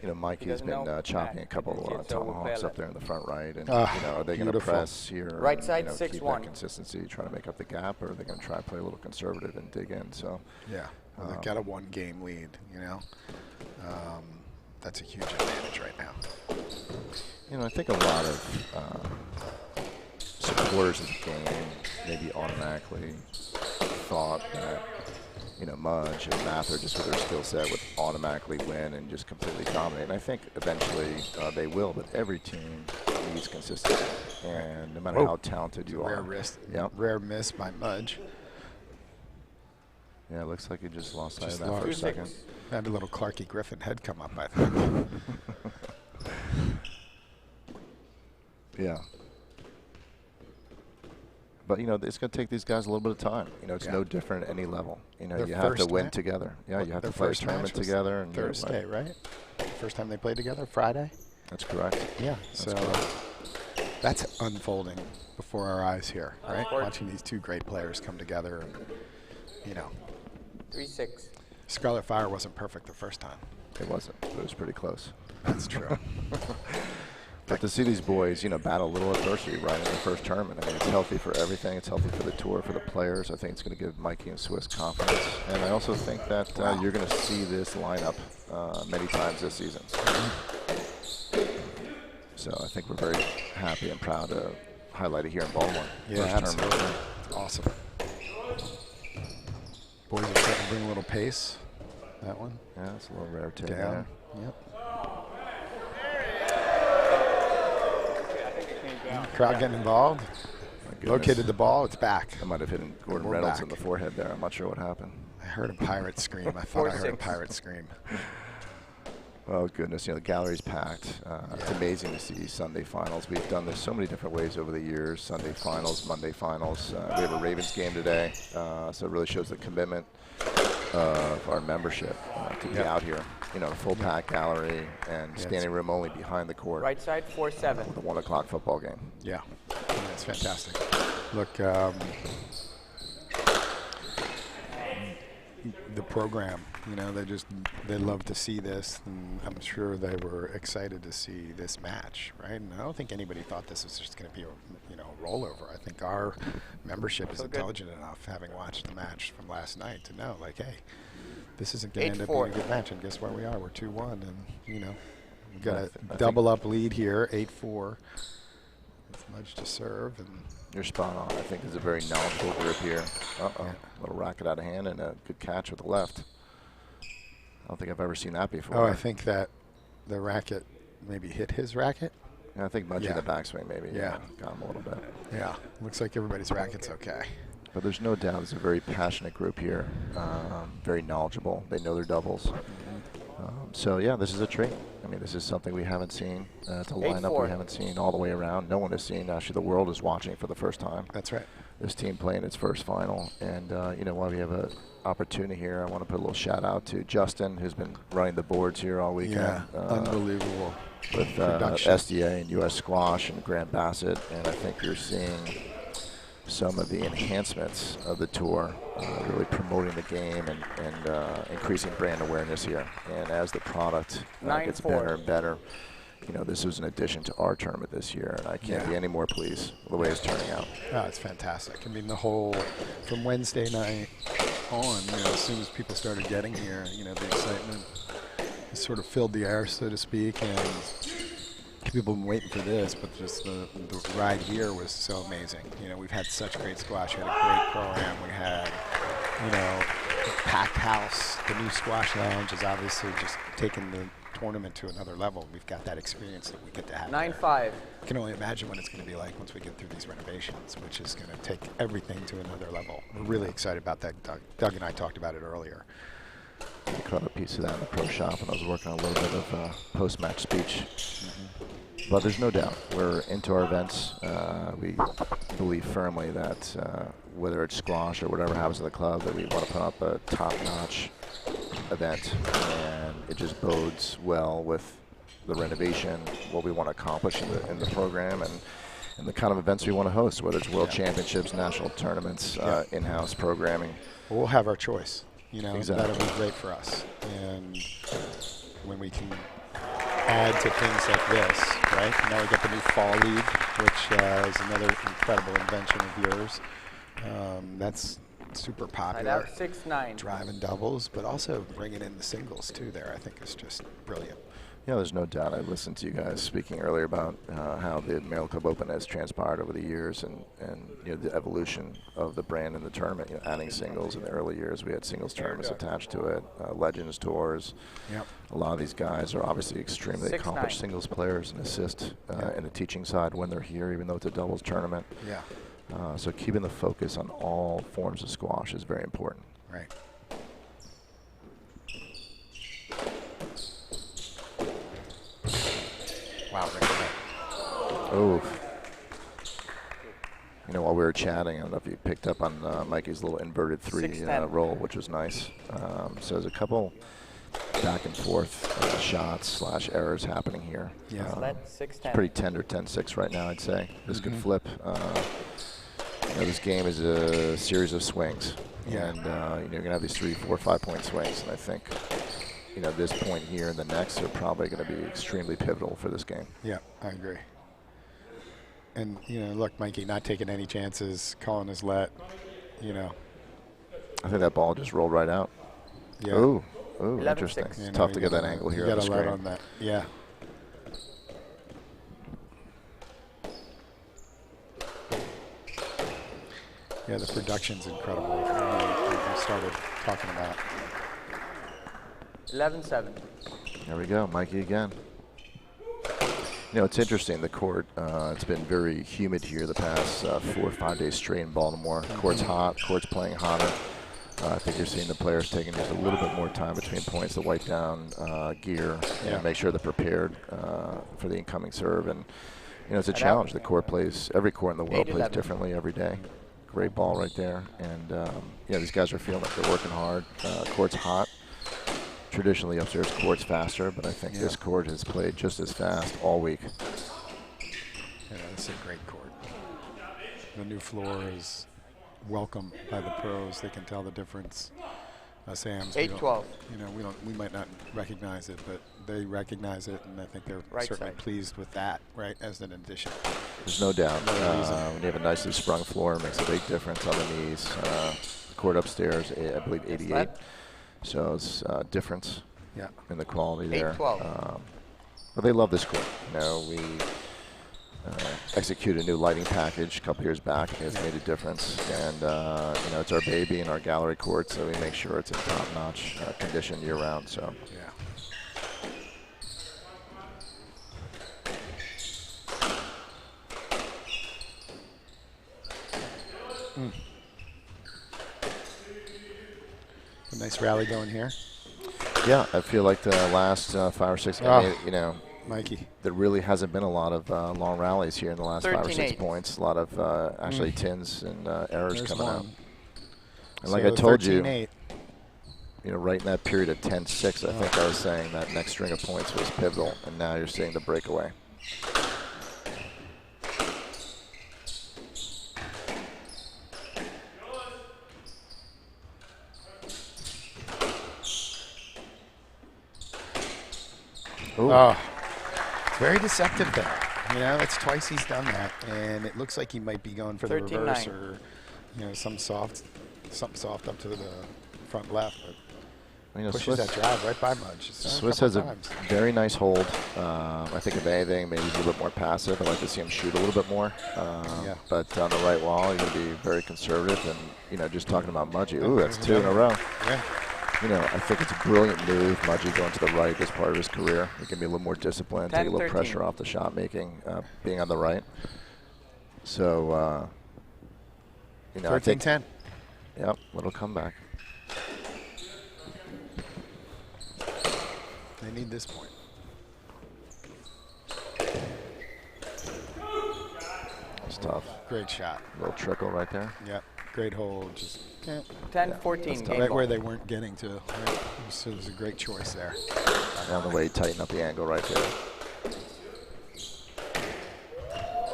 S8: you know, Mikey has been chopping a couple of tomahawks up there in the front right. And, you know, are they going to press here?
S5: Right side,
S8: and, keep
S5: 6-1.
S8: that consistency, try to make up the gap, or are they going to try to play a little conservative and dig in? So
S4: yeah, well, they've got a 1-game lead, you know. That's a huge advantage right now.
S8: You know, I think a lot of supporters of the game maybe automatically thought that, you know, Mudge and Mathur, just with their skill set, would automatically win and just completely dominate. And I think eventually they will, but every team needs consistency. And no matter how talented you are.
S4: Rare miss by Mudge.
S8: Yeah, it looks like he just lost sight of that for a second.
S4: Had a little Clarky Griffin head come up, I think.
S8: Yeah. But, you know, it's going to take these guys a little bit of time. You know, it's no different at any level. You know, you have to win together. Yeah, you have to play a tournament together. And
S4: Thursday, right? First time they played together, Friday?
S8: That's correct.
S4: Yeah, that's unfolding before our eyes here, right? Watching these two great players come together and, you know.
S5: 3-6.
S4: Scarlet Fire wasn't perfect the first time.
S8: It wasn't, but it was pretty close.
S4: That's true.
S8: But to see these boys, you know, battle a little adversity right in the first tournament, I mean, it's healthy for everything. It's healthy for the tour, for the players. I think it's going to give Mikey and Swiss confidence. And I also think that you're going to see this lineup many times this season. So I think we're very happy and proud to highlight it here in Baltimore.
S4: Yeah, absolutely. Awesome. Boys are starting to bring a little pace. That one.
S8: Yeah, it's a little rare take
S4: down.
S8: There.
S4: Yep. Crowd getting involved. Located the ball. It's back.
S8: I might have hit Gordon Reynolds in the forehead there. I'm not sure what happened.
S4: I heard a pirate scream. I thought I heard a pirate scream.
S8: Oh, goodness. You know, the gallery's packed. It's amazing to see Sunday finals. We've done this so many different ways over the years. Sunday finals, Monday finals. We have a Ravens game today. So it really shows the commitment of our membership to be out here. You know, full pack gallery and standing room only behind the court.
S5: Right side, 4-7.
S8: The 1 o'clock football game.
S4: Yeah, it's fantastic. Look, the program. You know, they love to see this, and I'm sure they were excited to see this match, right? And I don't think anybody thought this was just going to be a rollover. I think our membership is intelligent enough, having watched the match from last night, to know, like, hey, this isn't going to end up being a good match. And guess where we are? We're 2-1, and we've got a double up lead here, 8-4. With Mudge to serve, and
S8: you're spot on. I think there's a very knowledgeable group here. Little racket out of hand and a good catch with the left. I don't think I've ever seen that before.
S4: Oh, I think that the racket maybe hit his racket.
S8: Yeah, I think Mudge in the backswing maybe.
S4: Yeah,
S8: got him a little bit.
S4: Yeah, looks like everybody's racket's okay.
S8: But there's no doubt it's a very passionate group here. Very knowledgeable. They know their doubles. So yeah, this is a treat. I mean, this is something we haven't seen. It's a lineup we haven't seen all the way around. No one has seen. Actually, the world is watching for the first time.
S4: That's right.
S8: This team playing its first final. And, while we have an opportunity here, I want to put a little shout out to Justin, who's been running the boards here all weekend.
S4: Yeah, unbelievable.
S8: With SDA and U.S. Squash and Grand Bassett. And I think you're seeing some of the enhancements of the tour, really promoting the game and increasing brand awareness here. And as the product gets better and better, this was an addition to our tournament this year, and I can't be any more pleased with the way it's turning out.
S4: Oh, it's fantastic. I mean, from Wednesday night on, as soon as people started getting here, the excitement sort of filled the air, so to speak, and people have been waiting for this, but just the ride here was so amazing. We've had such great squash. We had a great program. We had, a packed house. The new squash lounge is obviously just taking the tournament to another level. We've got that experience that we get to have.
S5: 9-5.
S4: I can only imagine what it's going to be like once we get through these renovations, which is going to take everything to another level. We're really excited about that. Doug and I talked about it earlier.
S8: I caught a piece of that in the pro shop, and I was working on a little bit of post-match speech. But there's no doubt we're into our events. We believe firmly that whether it's squash or whatever happens in the club, that we want to put up a top-notch event, and it just bodes well with the renovation, what we want to accomplish in the program, and the kind of events we want to host, whether it's world championships, national tournaments, in-house programming.
S4: Well, we'll have our choice.
S8: Exactly.
S4: That'll be great for us. And when we can add to things like this, right? Now we got the new Fall League, which is another incredible invention of yours. That's super popular.
S5: 6-9.
S4: Driving doubles, but also bringing in the singles too there, I think is just brilliant.
S8: Yeah, there's no doubt. I listened to you guys speaking earlier about how the Maryland Club Open has transpired over the years, and the evolution of the brand in the tournament. Adding singles in the early years, we had singles tournaments attached to it, Legends tours.
S4: Yep.
S8: A lot of these guys are obviously extremely accomplished singles players and assist in the teaching side when they're here, even though it's a doubles tournament.
S4: Yeah.
S8: So keeping the focus on all forms of squash is very important.
S4: Right. Wow,
S8: Oh. While we were chatting, I don't know if you picked up on Mikey's little inverted 3 roll, which was nice. So there's a couple back and forth shots / errors happening here.
S5: Yeah.
S8: It's pretty tender 10-6 right now, I'd say. This could flip. This game is a series of swings.
S4: Yeah.
S8: And you're going to have these 3, 4, 5-point swings, and I think this point here and the next are probably going to be extremely pivotal for this game.
S4: Yeah, I agree. And, look, Mikey, not taking any chances, calling his let,
S8: I think that ball just rolled right out.
S4: Yeah.
S8: Ooh, interesting. It's tough to get that angle here on the screen.
S4: On that. Yeah. Yeah, the production's incredible. We started talking about
S5: 11-7.
S8: There we go, Mikey again. It's interesting. The court, it's been very humid here the past 4 or 5 days straight in Baltimore. Court's hot. Court's playing hotter. I think you're seeing the players taking just a little bit more time between points to wipe down gear and make sure they're prepared for the incoming serve. And it's a challenge. The court plays. Every court in the world plays differently every day. Great ball right there. And these guys are feeling like they're working hard. Court's hot. Traditionally upstairs court's faster, but I think this court has played just as fast all week.
S4: Yeah, this is a great court. The new floor is welcome by the pros. They can tell the difference. Us hams, we don't-
S5: 8-12.
S4: you know, we might not recognize it, but they recognize it, and I think they're
S5: Right
S4: certainly
S5: side.
S4: pleased with that, right, as an addition.
S8: There's no doubt.
S4: No reason.
S8: When you have a nicely sprung floor, it makes a big difference on the knees. The court upstairs, I believe 88. So it's a difference
S4: Yeah.
S8: in the quality there.
S5: 8-12.
S8: But they love this court. You know, we executed a new lighting package a couple years back. It's made a difference. And, you know, it's our baby and our gallery court, so we make sure it's in top-notch condition year-round. So.
S4: Yeah. A nice rally going here.
S8: Yeah, I feel like the last 5 or 6 games, you know,
S4: Mikey.
S8: there really hasn't been a lot of long rallies here in the last 5 or 6
S5: 13-8.
S8: points. A lot of actually tins and errors
S4: There's
S8: coming
S4: one.
S8: out. And like
S4: So
S8: I told you,
S4: 13-8.
S8: you know, right in that period of 10-6, I think I was saying that next string of points was pivotal, and now you're seeing the breakaway. Ooh.
S4: Oh, very deceptive there. You know, it's twice he's done that, and it looks like he might be going for the
S5: 13-9.
S4: reverse or, you know, something soft up to the front left. But
S8: You know,
S4: pushes that drive right by Mudge.
S8: Swiss has a very nice hold. I think if anything, maybe he's a little bit more passive. I'd like to see him shoot a little bit more.
S4: Yeah.
S8: But on the right wall, you're going to be very conservative. And, you know, just talking about Mudge, ooh, that's 2 in a row.
S4: Yeah.
S8: You know, I think it's a brilliant move, Mudge going to the right this part of his career. He can be a little more disciplined, take a little
S5: 10-13.
S8: pressure off the shot making, being on the right. So, you know, I think
S4: 13-10.
S8: Yep, little comeback.
S4: They need this point.
S8: It's tough.
S4: Great shot.
S8: Little trickle right there.
S4: Yeah. Great hold. Just
S5: 10-14.
S4: right where they weren't getting to. Right. So it was a great choice there.
S8: And the way he tightened up the angle right there.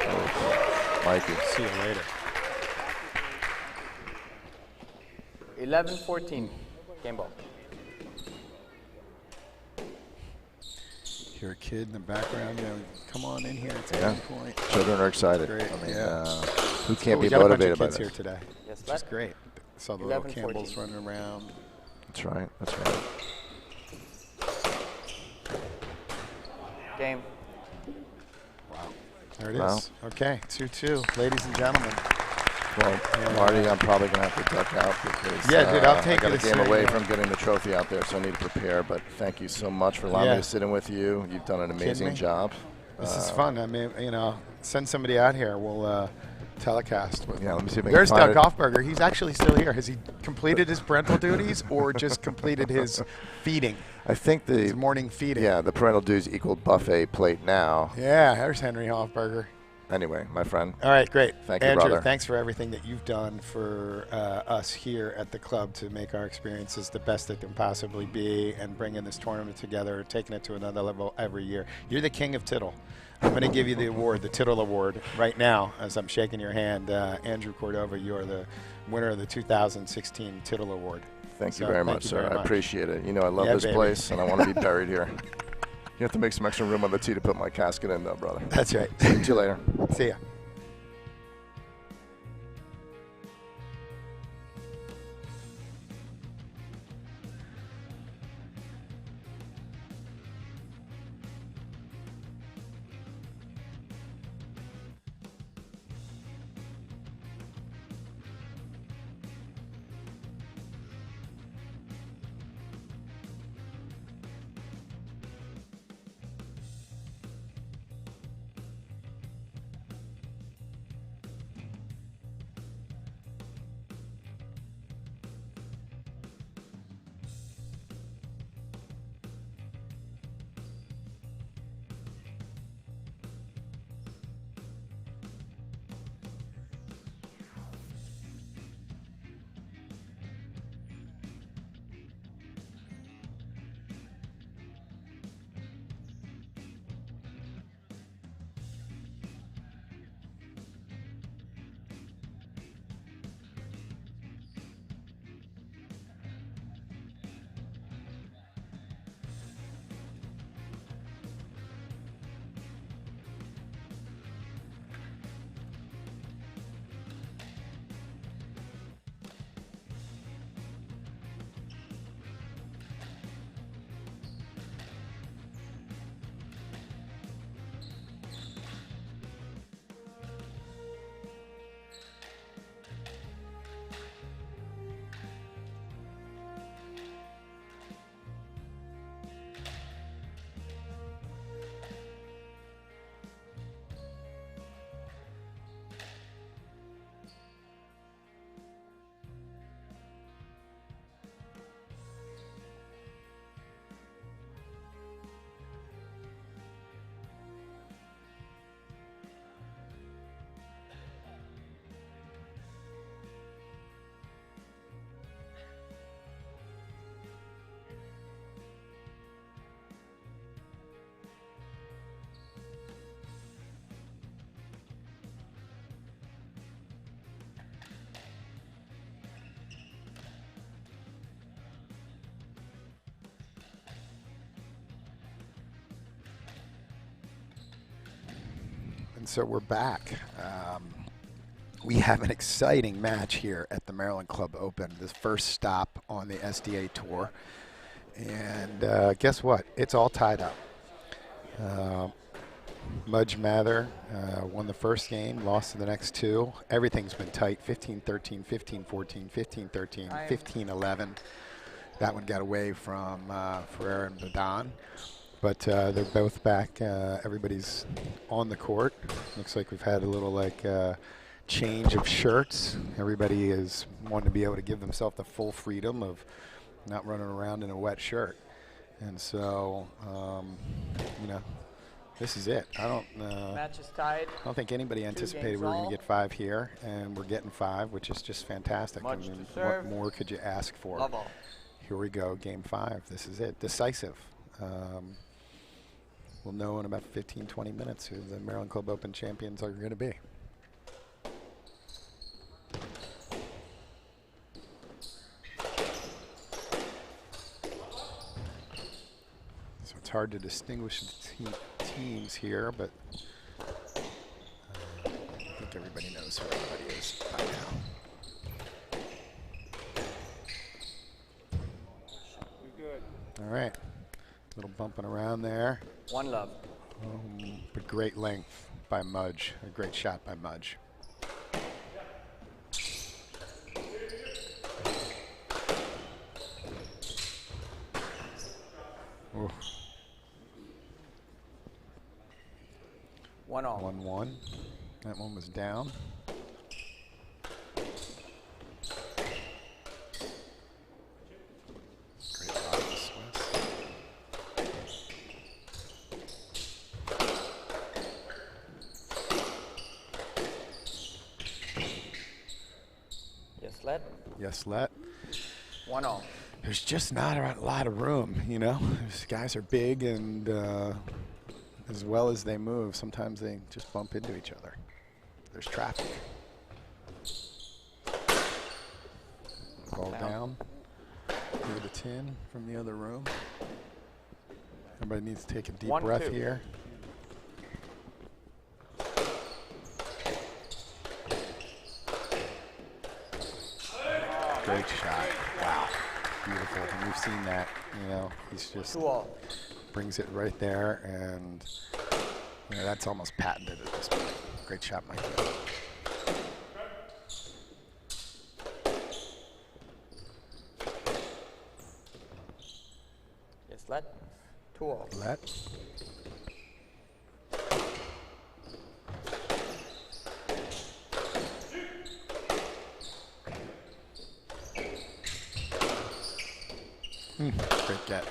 S8: Oh, Mikey.
S4: See you later.
S5: 11-14. Game ball.
S4: Hear a kid in the background, you know, come on in here. It's a
S8: Yeah.
S4: good point.
S8: Children are excited.
S4: Great,
S8: I mean,
S4: yeah.
S8: who can't
S4: We
S8: be
S4: got a bunch
S8: motivated
S4: of
S8: by
S4: kids
S8: this?
S4: here today.
S5: Yes,
S4: Which is
S5: Matt?
S4: great. Saw the little
S5: 11-14.
S4: Campbells running around.
S8: That's right. That's right.
S5: Game.
S4: Wow. There it is.
S8: Wow.
S4: Okay, 2-2, ladies and gentlemen.
S8: Well, Marty, I'm probably going to have to duck out because
S4: Yeah, dude, I'll take
S8: I got
S4: you
S8: a
S4: to
S8: game
S4: say,
S8: away
S4: yeah.
S8: from getting the trophy out there, so I need to prepare. But thank you so much for allowing
S4: Yeah.
S8: me to sit in with you. You've done an amazing
S4: me?
S8: job.
S4: This is fun. I mean, you know, send somebody out here. We'll telecast with.
S8: Yeah, let me see if I can
S4: There's
S8: find
S4: Doug
S8: it.
S4: Goffberger. He's actually still here. Has he completed his parental duties or just completed his feeding,
S8: I think
S4: his
S8: the
S4: morning feeding?
S8: the parental dues equaled buffet plate now.
S4: Yeah, there's Henry Hoffberger.
S8: Anyway, my friend.
S4: All right, great.
S8: Thank you,
S4: Andrew,
S8: brother.
S4: thanks for everything that you've done for us here at the club to make our experiences the best they can possibly be and bringing this tournament together, taking it to another level every year. You're the king of Tittle. I'm going to give you the award, the Tittle Award, right now as I'm shaking your hand. Andrew Cordova, you are the winner of the 2016 Tittle Award.
S8: Thank you
S4: So
S8: very
S4: thank
S8: much,
S4: you
S8: sir.
S4: very
S8: I
S4: much.
S8: appreciate it. You know, I love
S4: Yeah,
S8: this
S4: baby.
S8: place, and I want to be buried here. You have to make some extra room on the tee to put my casket in, though, brother.
S4: That's right.
S8: See you later.
S4: See ya. And so we're back. We have an exciting match here at the Maryland Club Open, the first stop on the SDA Tour. And guess what? It's all tied up. Mudge Mathur won the first game, lost to the next two. Everything's been tight, 15-13, 15-14, 15-13, 15-11. That one got away from Ferreira and Badan. But they're both back. Everybody's on the court. Looks like we've had a little change of shirts. Everybody is wanting to be able to give themselves the full freedom of not running around in a wet shirt. And so, you know, this is it.
S5: Match is tied.
S4: I don't think anybody anticipated we were going to get 5 here, and we're getting 5, which is just fantastic. I mean, what more could you ask for?
S5: Love all.
S4: Here we go, game 5. This is it. Decisive. We'll know in about 15, 20 minutes who the Maryland Club Open champions are going to be. So it's hard to distinguish the teams here, but I think everybody knows who everybody is by now. All right. Little bumping around there.
S5: One love.
S4: But great length by Mudge. A great shot by Mudge. Ooh.
S5: 1-all.
S4: 1-1. That one was down. Yes, let.
S5: 1-all.
S4: There's just not a lot of room, you know. These guys are big, and as well as they move, sometimes they just bump into each other. There's traffic. Ball down. Hear the tin from the other room. Everybody needs to take a deep breath here. Great shot. Wow. Beautiful. And we've seen that, you know, he's just brings it right there, and you know, that's almost patented at this point. Great shot, Mike.
S5: Yes, let. 2-all.
S4: Let. Great get.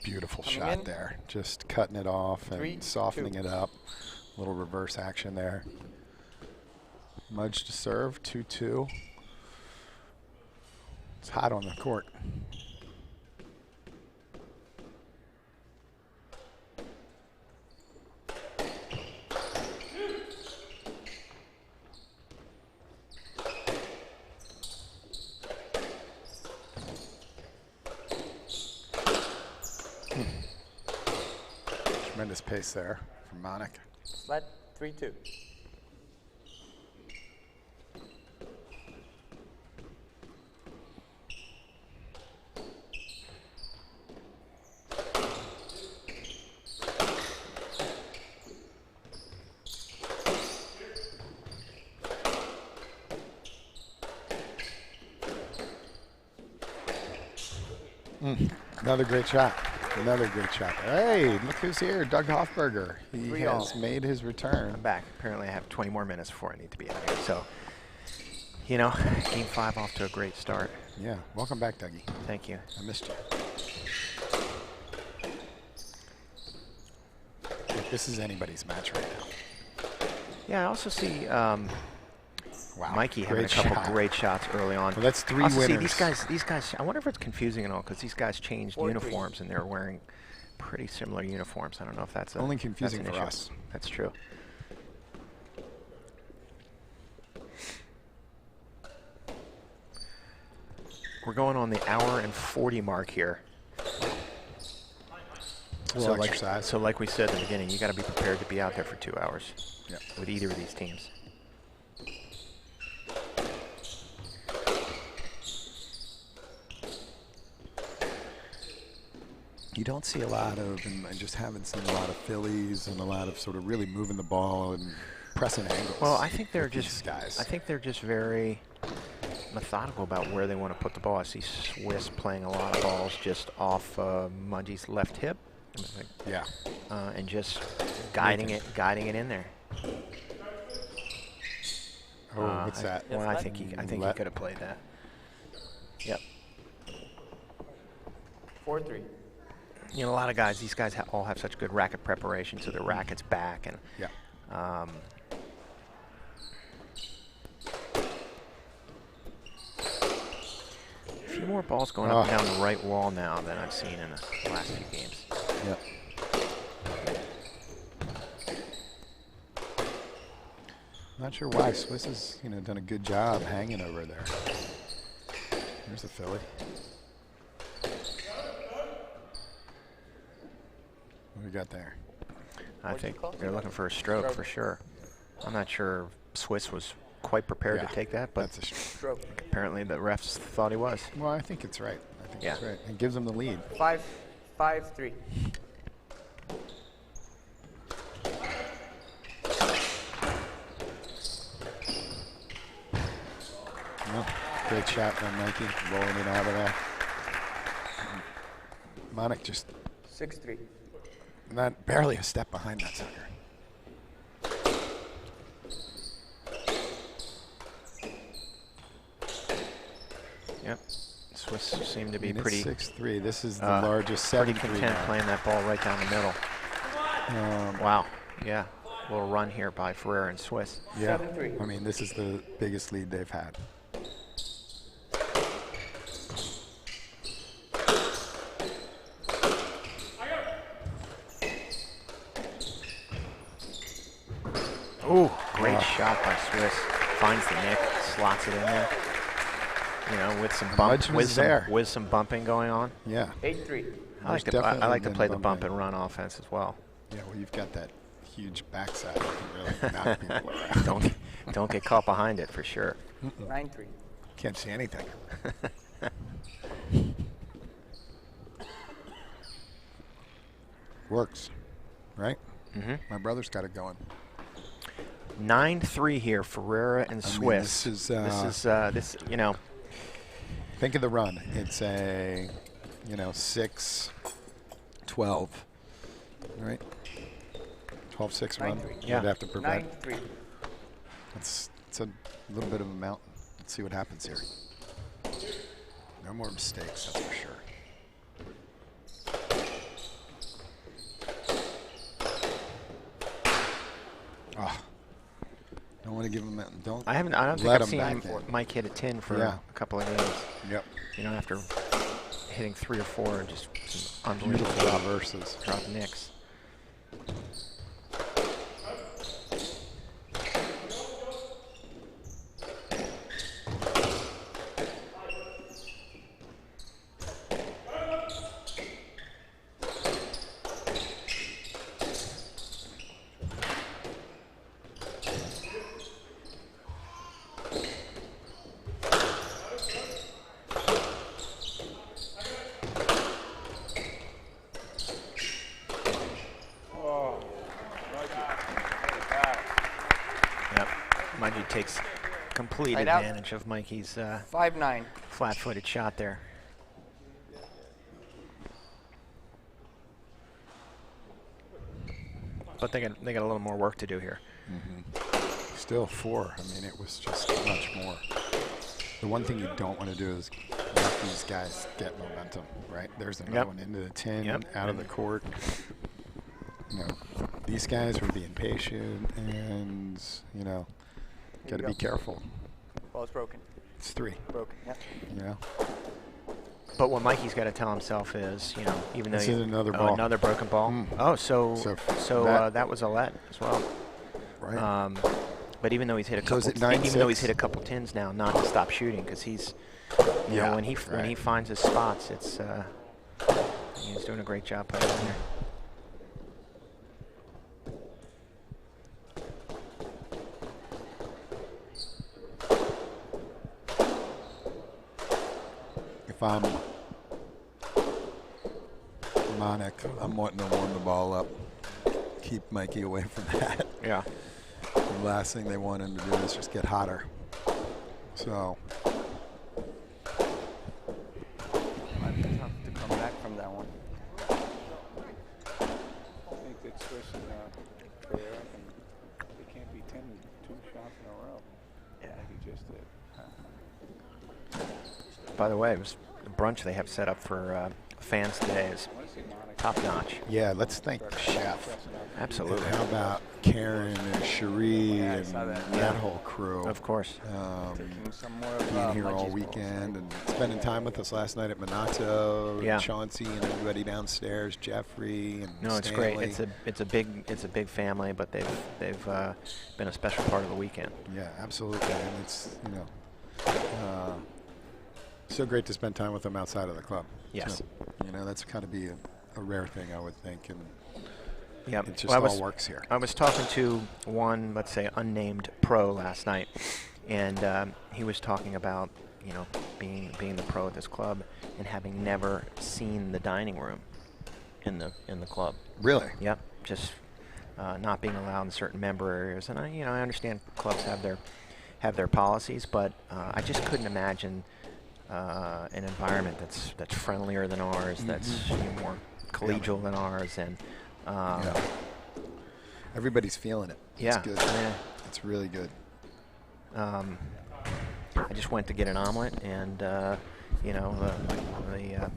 S4: Beautiful shot there. Just cutting it off and softening it up. A little reverse action there. Mudge to serve, 2-2. It's hot on the court. Tremendous pace there from Monik.
S5: Sled 3-2.
S4: Another great shot. Another great shot. Hey, look who's here. Doug Hoffberger. He has made his return.
S3: I'm back. Apparently I have 20 more minutes before I need to be out here. So, you know, game 5 off to a great start.
S4: Yeah. Welcome back, Dougie.
S3: Thank you.
S4: I missed you. Look, this is anybody's match right now.
S3: Yeah, I also see
S4: Wow.
S3: Mikey having a couple great shots early on.
S4: Well, that's 3
S3: also
S4: winners.
S3: See, these guys, I wonder if it's confusing at all because these guys changed uniforms and they're wearing pretty similar uniforms. I don't know if that's
S4: only confusing
S3: that's
S4: for
S3: issue.
S4: us.
S3: That's true. We're going on the hour and 40 mark here.
S4: Well, exercise.
S3: So like we said at the beginning, you got to be prepared to be out there for 2 hours
S4: Yeah.
S3: with either of these teams.
S4: You don't see a lot of, and I just haven't seen a lot of Phillies and a lot of sort of really moving the ball and pressing angles.
S3: Well, I think they're
S4: with
S3: just
S4: these guys.
S3: I think they're just very methodical about where they want to put the ball. I see Swiss playing a lot of balls just off Mudge's left hip.
S4: Yeah.
S3: And just guiding it in there.
S4: Oh, what's that?
S3: Well, I think he could have played that. Yep.
S5: 4-3.
S3: You know, a lot of guys. These guys all have such good racket preparation, so their racket's back, and
S4: Yeah.
S3: a few more balls going up and down the right wall now than I've seen in the last few games.
S4: Yep. Not sure why Swiss has, done a good job hanging over there. Here's a Philly. What do we got there?
S3: I think they're looking for a stroke for sure. I'm not sure Swiss was quite prepared to take that, but
S4: that's a
S5: Stroke.
S3: apparently the refs thought he was.
S4: Well, I think it's right. I think
S3: Yeah.
S4: it's right. It gives them the lead.
S5: 5-3.
S4: Well, great shot by Mikey, rolling it out of there. Monik just
S5: 6-3.
S4: barely a step behind that sucker.
S3: Yep. Swiss seemed to be
S4: It's
S3: pretty
S4: 6-3. This is the largest 7-3
S3: pretty content
S4: now.
S3: playing that ball right down the middle. Wow. Yeah. Little run here by Ferreira and Swiss.
S4: Yeah.
S5: 7-3.
S4: I mean, this is the biggest lead they've had.
S3: Ooh, great shot by Swiss. Finds the nick, slots it in there. You know, with some
S4: Mudge was there.
S3: with some bumping going on.
S4: Yeah.
S5: 8-3.
S3: I like to play the bump and run offense as well.
S4: Yeah, well, you've got that huge backside that can really knock people around.
S3: Don't get caught behind it for sure.
S5: 9-3.
S4: Can't see anything. Works, right?
S3: Mm-hmm.
S4: My brother's got it going.
S3: 9-3 here, Ferreira and Swiss.
S4: This
S3: This you know.
S4: Think of the run. It's a, 6-12, right? 12-6 run.
S5: 9-3.
S3: Yeah.
S4: You'd have to prevent.
S5: 9-3.
S4: It's a little bit of a mountain. Let's see what happens here. No more mistakes, that's for sure. Oh, don't want to give him that.
S3: I don't think I've seen Mike hit a 10 for a couple of games.
S4: Yep.
S3: After hitting 3 or 4 and just some
S4: Beautiful
S3: unbelievable
S4: traverses.
S3: drop nicks. Mudge takes complete advantage of Mikey's
S5: 5-9.
S3: flat-footed shot there. But they got a little more work to do here.
S4: Mm-hmm. Still 4. I mean, it was just much more. The one thing you don't want to do is let these guys get momentum, right? There's another one into the 10, out of the court. These guys were being patient and, got to be careful.
S5: Ball's broken.
S4: It's 3.
S5: Broken, yep.
S3: But what Mikey's got to tell himself is, even though
S4: another ball.
S3: Another broken ball.
S4: Mm.
S3: Oh, so that was a let as well.
S4: Right.
S3: But even though he's hit a couple, even though he's hit a couple 10s now, not to stop shooting because he's You know, when he finds his spots, it's he's doing a great job putting it in there.
S4: If I'm Monik, I'm wanting to warm the ball up. Keep Mikey away from that.
S3: Yeah.
S4: The last thing they want him to do is just get hotter. So.
S5: Might be tough to come back from that one.
S9: I think it's versus Ferreira, and they can't be 2 shots in a row.
S5: Yeah.
S9: Like he just did.
S3: By the way, it was the brunch they have set up for fans today is top notch.
S4: Yeah, let's thank the chef.
S3: Absolutely.
S4: And how about Karen and Cherie
S5: Yeah, I
S4: and
S5: saw that.
S4: that whole crew?
S3: Of course.
S5: Taking some more of
S4: Being here all
S5: Mudge's
S4: weekend and spending time with us last night at Minato,
S3: Yeah.
S4: Chauncey and everybody downstairs, Jeffrey and
S3: No, it's
S4: Stanley.
S3: great. It's a big family, but they've been a special part of the weekend.
S4: Yeah, absolutely. And it's, you know, so great to spend time with them outside of the club.
S3: Yes.
S4: So, you know, that's kind of be a rare thing, I would think. And
S3: Yep.
S4: it just
S3: Well,
S4: all works here.
S3: I was talking to one, let's say, unnamed pro last night, and he was talking about, you know, being the pro at this club and having never seen the dining room in the club.
S4: Really?
S3: Yep. Just not being allowed in certain member areas, and I understand clubs have their policies, but I just couldn't imagine an environment that's friendlier than ours, that's more collegial than ours, and
S4: everybody's feeling it.
S3: Yeah,
S4: It's good.
S3: yeah.
S4: It's really good.
S3: I just went to get an omelet, and you know, the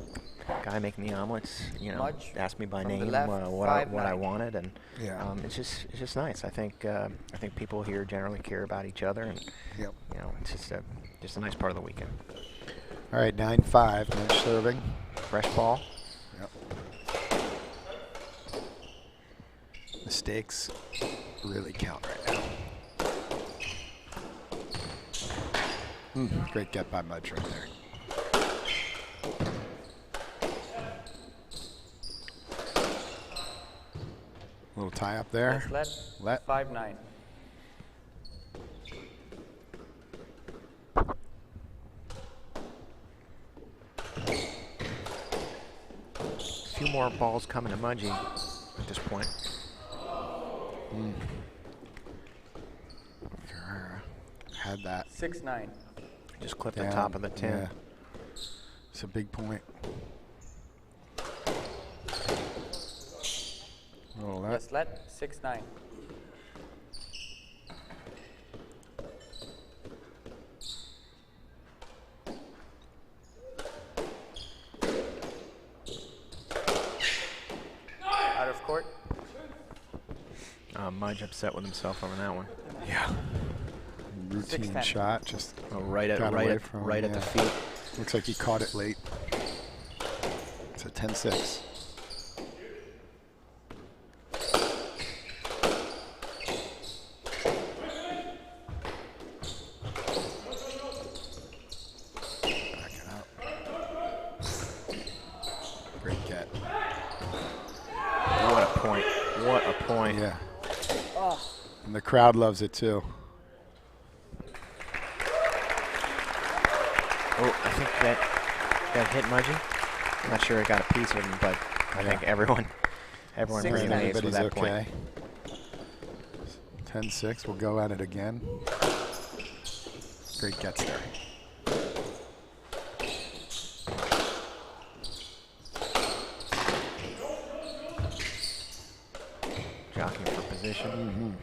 S3: guy making the omelets, you know,
S5: Mudge
S3: asked me by
S5: from the
S3: name
S5: left,
S3: what I
S5: 5'9".
S3: wanted, and
S4: Yeah.
S3: it's just nice. I think people here generally care about each other, and
S4: Yep.
S3: you know, it's just a nice part of the weekend.
S4: All right, 9-5, Mudge serving.
S3: Fresh ball.
S4: Yep. Mistakes really count right now. Great get by Mudge right there. Little tie up there.
S5: Let 5-9.
S3: A few more balls coming to Mudge at this point.
S4: Ferreira had that.
S5: 6-9.
S3: Just clipped the
S4: down.
S3: top of the tin.
S4: Yeah. It's a big point. Oh, that.
S5: Yes, let 6-9. Out of court.
S3: Mudge upset with himself over that one.
S4: Yeah. Routine
S5: 6-10.
S4: shot, just
S3: Oh, right at
S4: got
S3: right
S4: away
S3: at
S4: from
S3: right
S4: him,
S3: at the
S4: yeah.
S3: feet.
S4: Looks like he caught it late. It's a 10-6. Back it up. Great get.
S3: What a point! What a point!
S4: Yeah. And the crowd loves it too.
S3: Oh, I think that hit Mudge. I'm not sure I got a piece of him, but I think everyone really
S5: 6-9.
S3: amazed with
S4: Everybody's
S3: that
S4: okay.
S3: point.
S4: 10-6. We'll go at it again. Great gets there.
S3: Jockeying for position.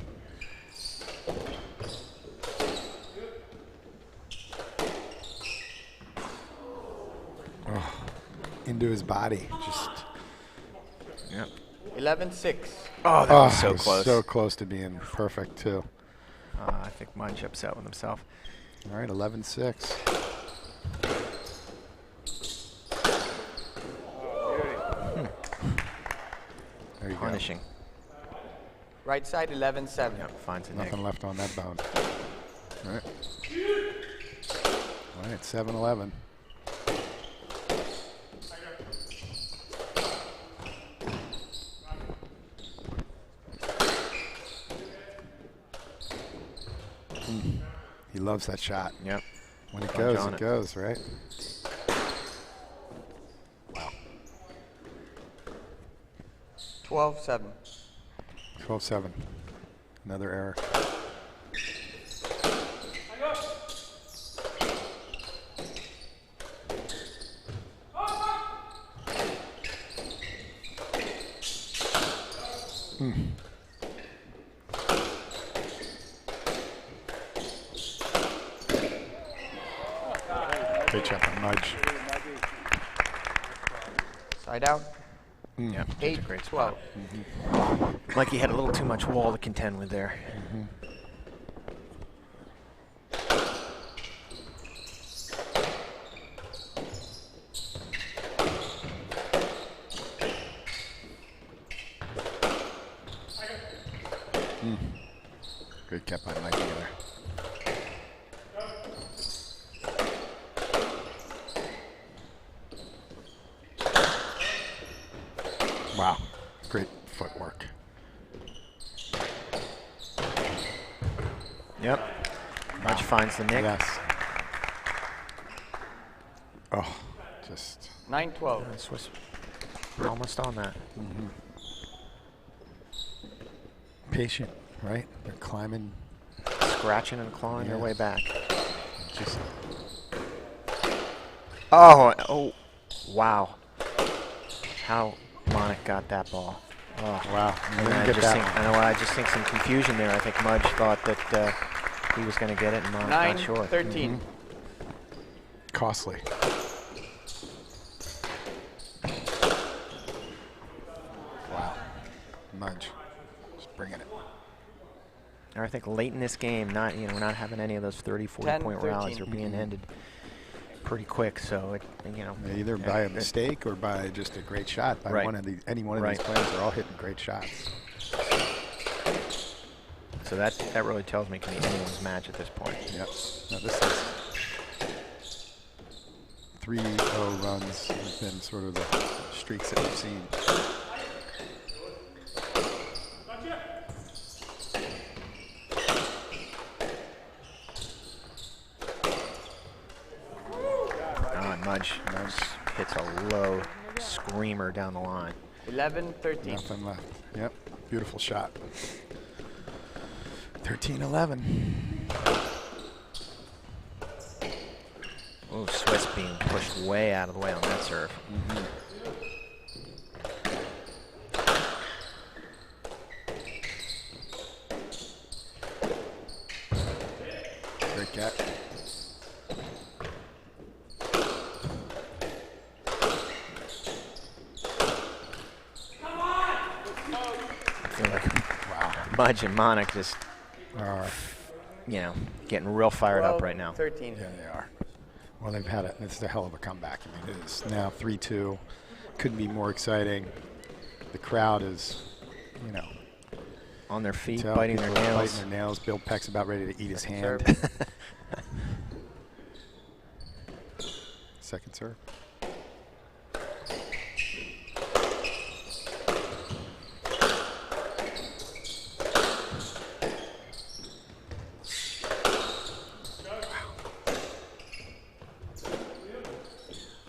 S4: Into his body. Just.
S3: Yep.
S5: 11-6.
S3: Oh, that was
S4: it
S3: so
S4: was
S3: close.
S4: so close to being perfect too.
S3: I think Mudge upset with himself.
S4: All right, 11-6. There you
S3: Punishing.
S5: Right side 11-7.
S3: Yep, finds a
S4: go.
S3: nick.
S4: Nothing left on that bone. All right. All right, 7-11. He loves that shot.
S3: Yep.
S4: When it
S3: Punch
S4: goes,
S3: on
S4: it
S3: it.
S4: goes, right? Wow.
S5: 12-7.
S4: 12-7. Another error. Great job on Mudge.
S5: Side out.
S3: Yep. That's a
S5: 8,
S3: great
S5: 12.
S3: spot. Mikey had a little too much wall to contend with there.
S4: Good kept by Mikey there. Wow, great footwork.
S3: Yep. Mudge finds the nick.
S4: Yes. Oh, just
S5: 9-12.
S3: Swiss almost on that.
S4: patient, right? They're climbing.
S3: Scratching and clawing their way back.
S4: Just
S3: Oh, wow. How Monic got that ball. Oh,
S4: wow.
S3: And I just think some confusion there. I think Mudge thought that he was going to get it, and Monic not sure.
S5: 9-13.
S4: Costly. Wow. Mudge. Just bringing it.
S3: I think late in this game, we're not having any of those 30, 40-point rallies. They're being ended pretty quick. So
S4: Either by a mistake or by just a great shot by any one of these players. They're all hitting great shots.
S3: So that really tells me it can be anyone's match at this point.
S4: Yep. Now this is 3-0 runs have been sort of the streaks that we've seen.
S3: Mudge hits a low screamer down the line.
S5: 11-13.
S4: Nothing left. Yep. Beautiful shot. 13-11.
S3: Oh, Swiss being pushed way out of the way on that serve.
S4: Great catch.
S3: Mudge and Monic just, getting real fired up right now.
S5: 13.
S4: Yeah, they are. Well, they've had it. It's a hell of a comeback. I mean, it is now 3-2. Couldn't be more exciting. The crowd is,
S3: on their feet, biting their nails.
S4: Biting their nails. Bill Peck's about ready to eat his hand. Second serve.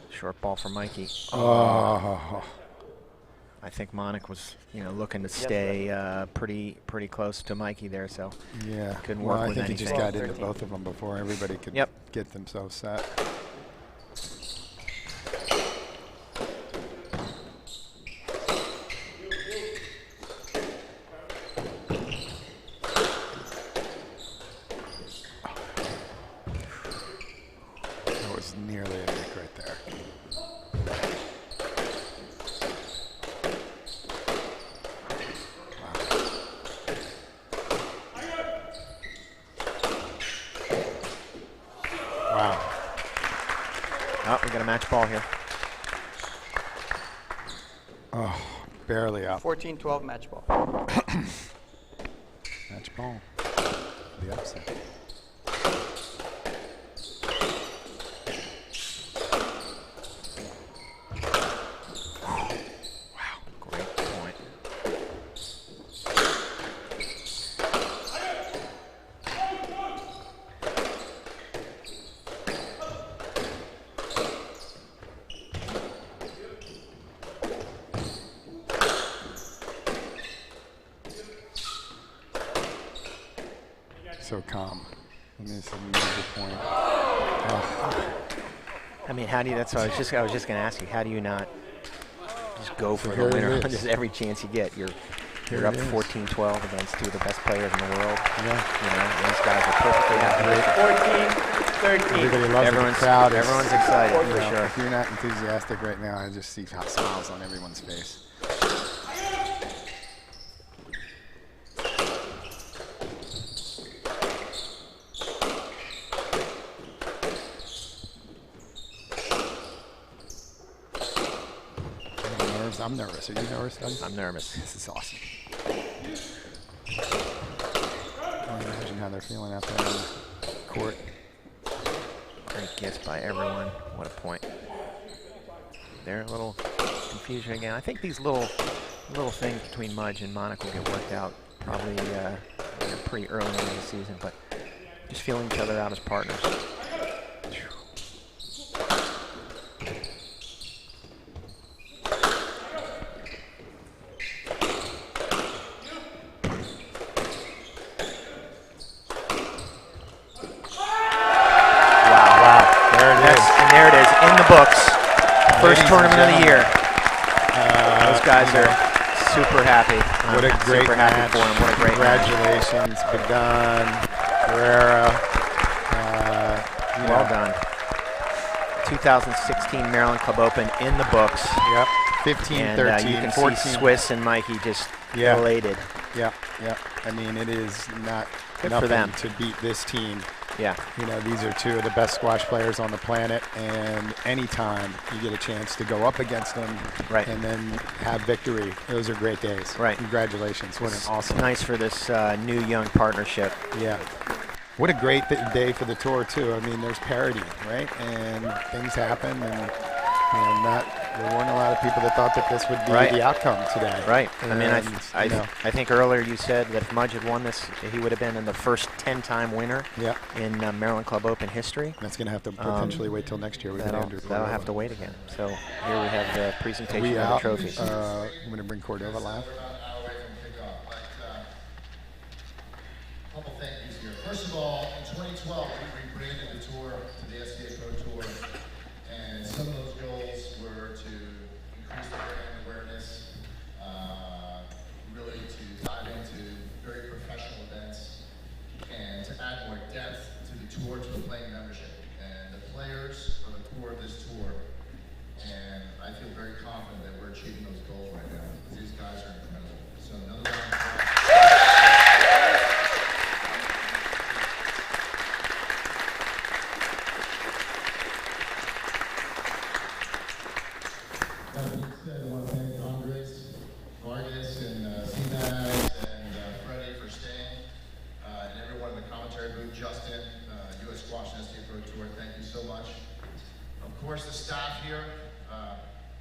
S3: Short ball for Mikey.
S4: Oh.
S3: I think Monic was, looking to stay pretty close to Mikey there, so couldn't work with anything.
S4: I think he just got into both of them before everybody could get themselves set. That was nearly a nick right there. Wow.
S3: Oh, we got a match ball here.
S4: Oh, barely up.
S5: 14-12 match ball.
S4: Match ball. The upset. so calm. I mean, it's a major point.
S3: I mean, how do you? That's what I was just going to ask you. How do you not just go for the
S4: here it
S3: winner on
S4: is.
S3: just every chance you get? You're
S4: Here
S3: up
S4: it is.
S3: 14-12 against two of the best players in the world.
S4: Yeah.
S3: You know, and these guys are perfectly happy.
S5: 14, 13.
S4: Everybody loves it. The crowd is,
S3: Everyone's excited
S4: you
S3: for
S4: know,
S3: sure.
S4: If you're not enthusiastic right now, I just see hot smiles on everyone's face. I'm nervous. Are you nervous, Doug?
S3: I'm nervous.
S4: This is awesome. I can imagine how they're feeling out there on the court.
S3: Great gets by everyone. What a point. They're a little confusion again. I think these little things between Mudge and Monaco get worked out probably pretty early in the season, but just feeling each other out as partners. There it is, in the books. First tournament of the year. Those guys are super happy.
S4: What a great
S3: super
S4: match.
S3: happy for them. What a great match.
S4: Congratulations, Badan, Ferreira.
S3: Well done. 2016 Maryland Club Open in the books.
S4: Yep. 15,
S3: And
S4: 13,
S3: you can
S4: 14.
S3: see Swiss and Mikey just elated.
S4: Yeah. I mean, it is not
S3: Good
S4: nothing
S3: for them.
S4: to beat this team.
S3: Yeah.
S4: You know, these are two of the best squash players on the planet, and anytime you get a chance to go up against them and then have victory, those are great days.
S3: Right.
S4: Congratulations. What an awesome.
S3: Nice for this new young partnership.
S4: Yeah. What a great day for the tour, too. I mean, there's parity, right? And things happen, and there weren't a lot of people that thought that this would be the outcome today.
S3: Right.
S4: And,
S3: I mean, I think earlier you said that if Mudge had won this, he would have been in the first 10-time winner in Maryland Club Open history.
S4: That's going to have to potentially wait till next year.
S3: That'll have to wait again. So here we have the presentation of the trophies.
S4: I'm going to bring Cordova live.
S6: Couple thank yous here. First of all, in 2012, we rebranded the tour to the SCA Pro Tour, and some of those goals were to increase the brand awareness, really to dive into very professional events, and to add more depth to the tour, to the playing membership. And the players are the core of this tour, and I feel very confident that we're achieving those goals right now. These guys are incredible. So another round of applause.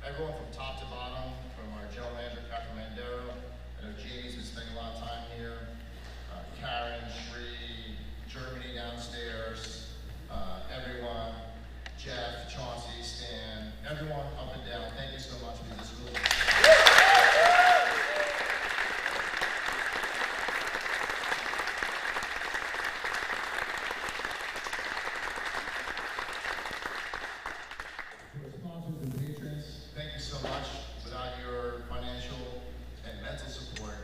S6: Everyone from top to bottom, from our general manager, Catherine Mandero, I know Jamie's been spending a lot of time here, Karen, Shree, Germany downstairs, everyone, Jeff, Chauncey, Stan, everyone up and down, thank you so much for this really. Thank you so much. Without your financial and mental support,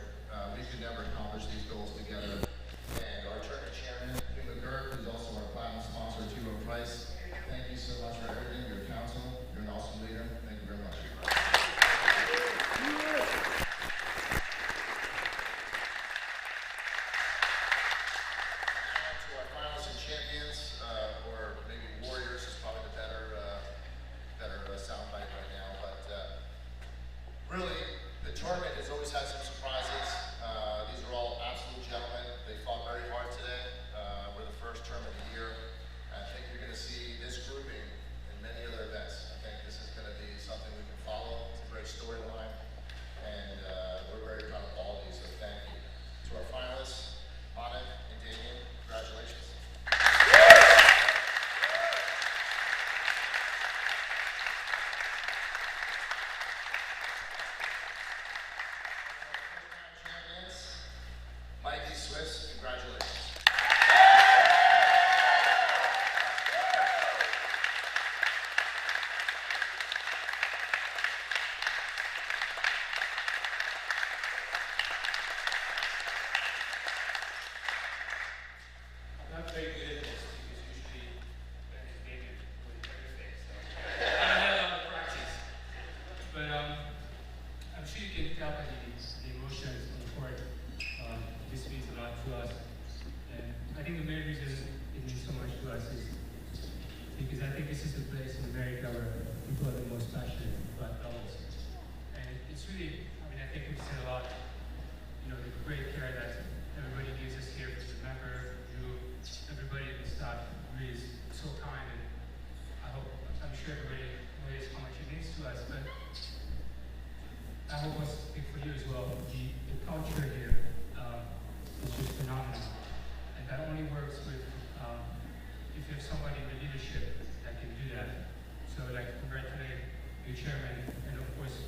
S6: we could never accomplish these goals together. And our tournament chairman, Kim McGurk, who's also our platinum sponsor, T-Row Price, thank you so much for everything. Your counsel, you're an awesome leader. Thank you very much. To our finalists and champions, or maybe warriors is probably the better soundbite right now, but really, the tournament has always had some surprises. These are all absolute gentlemen. They fought very hard today. We're the first tournament of the year. I think you're going to see
S10: But I'm sure you can tell by the emotions on the court. This means a lot to us. And I think the main reason it means so much to us is because I think this is the place in America where people are the most passionate about doubles. And it's really, I mean, I think we've seen a lot, you know, the great care that everybody gives us here, from the member, you, everybody in the staff really is so kind. And I'm sure everybody knows how much it means to us, but I hope I speak for you as well. The culture here is just phenomenal. And that only works with, if you have somebody in the leadership that can do that. So like congratulate your chairman and of course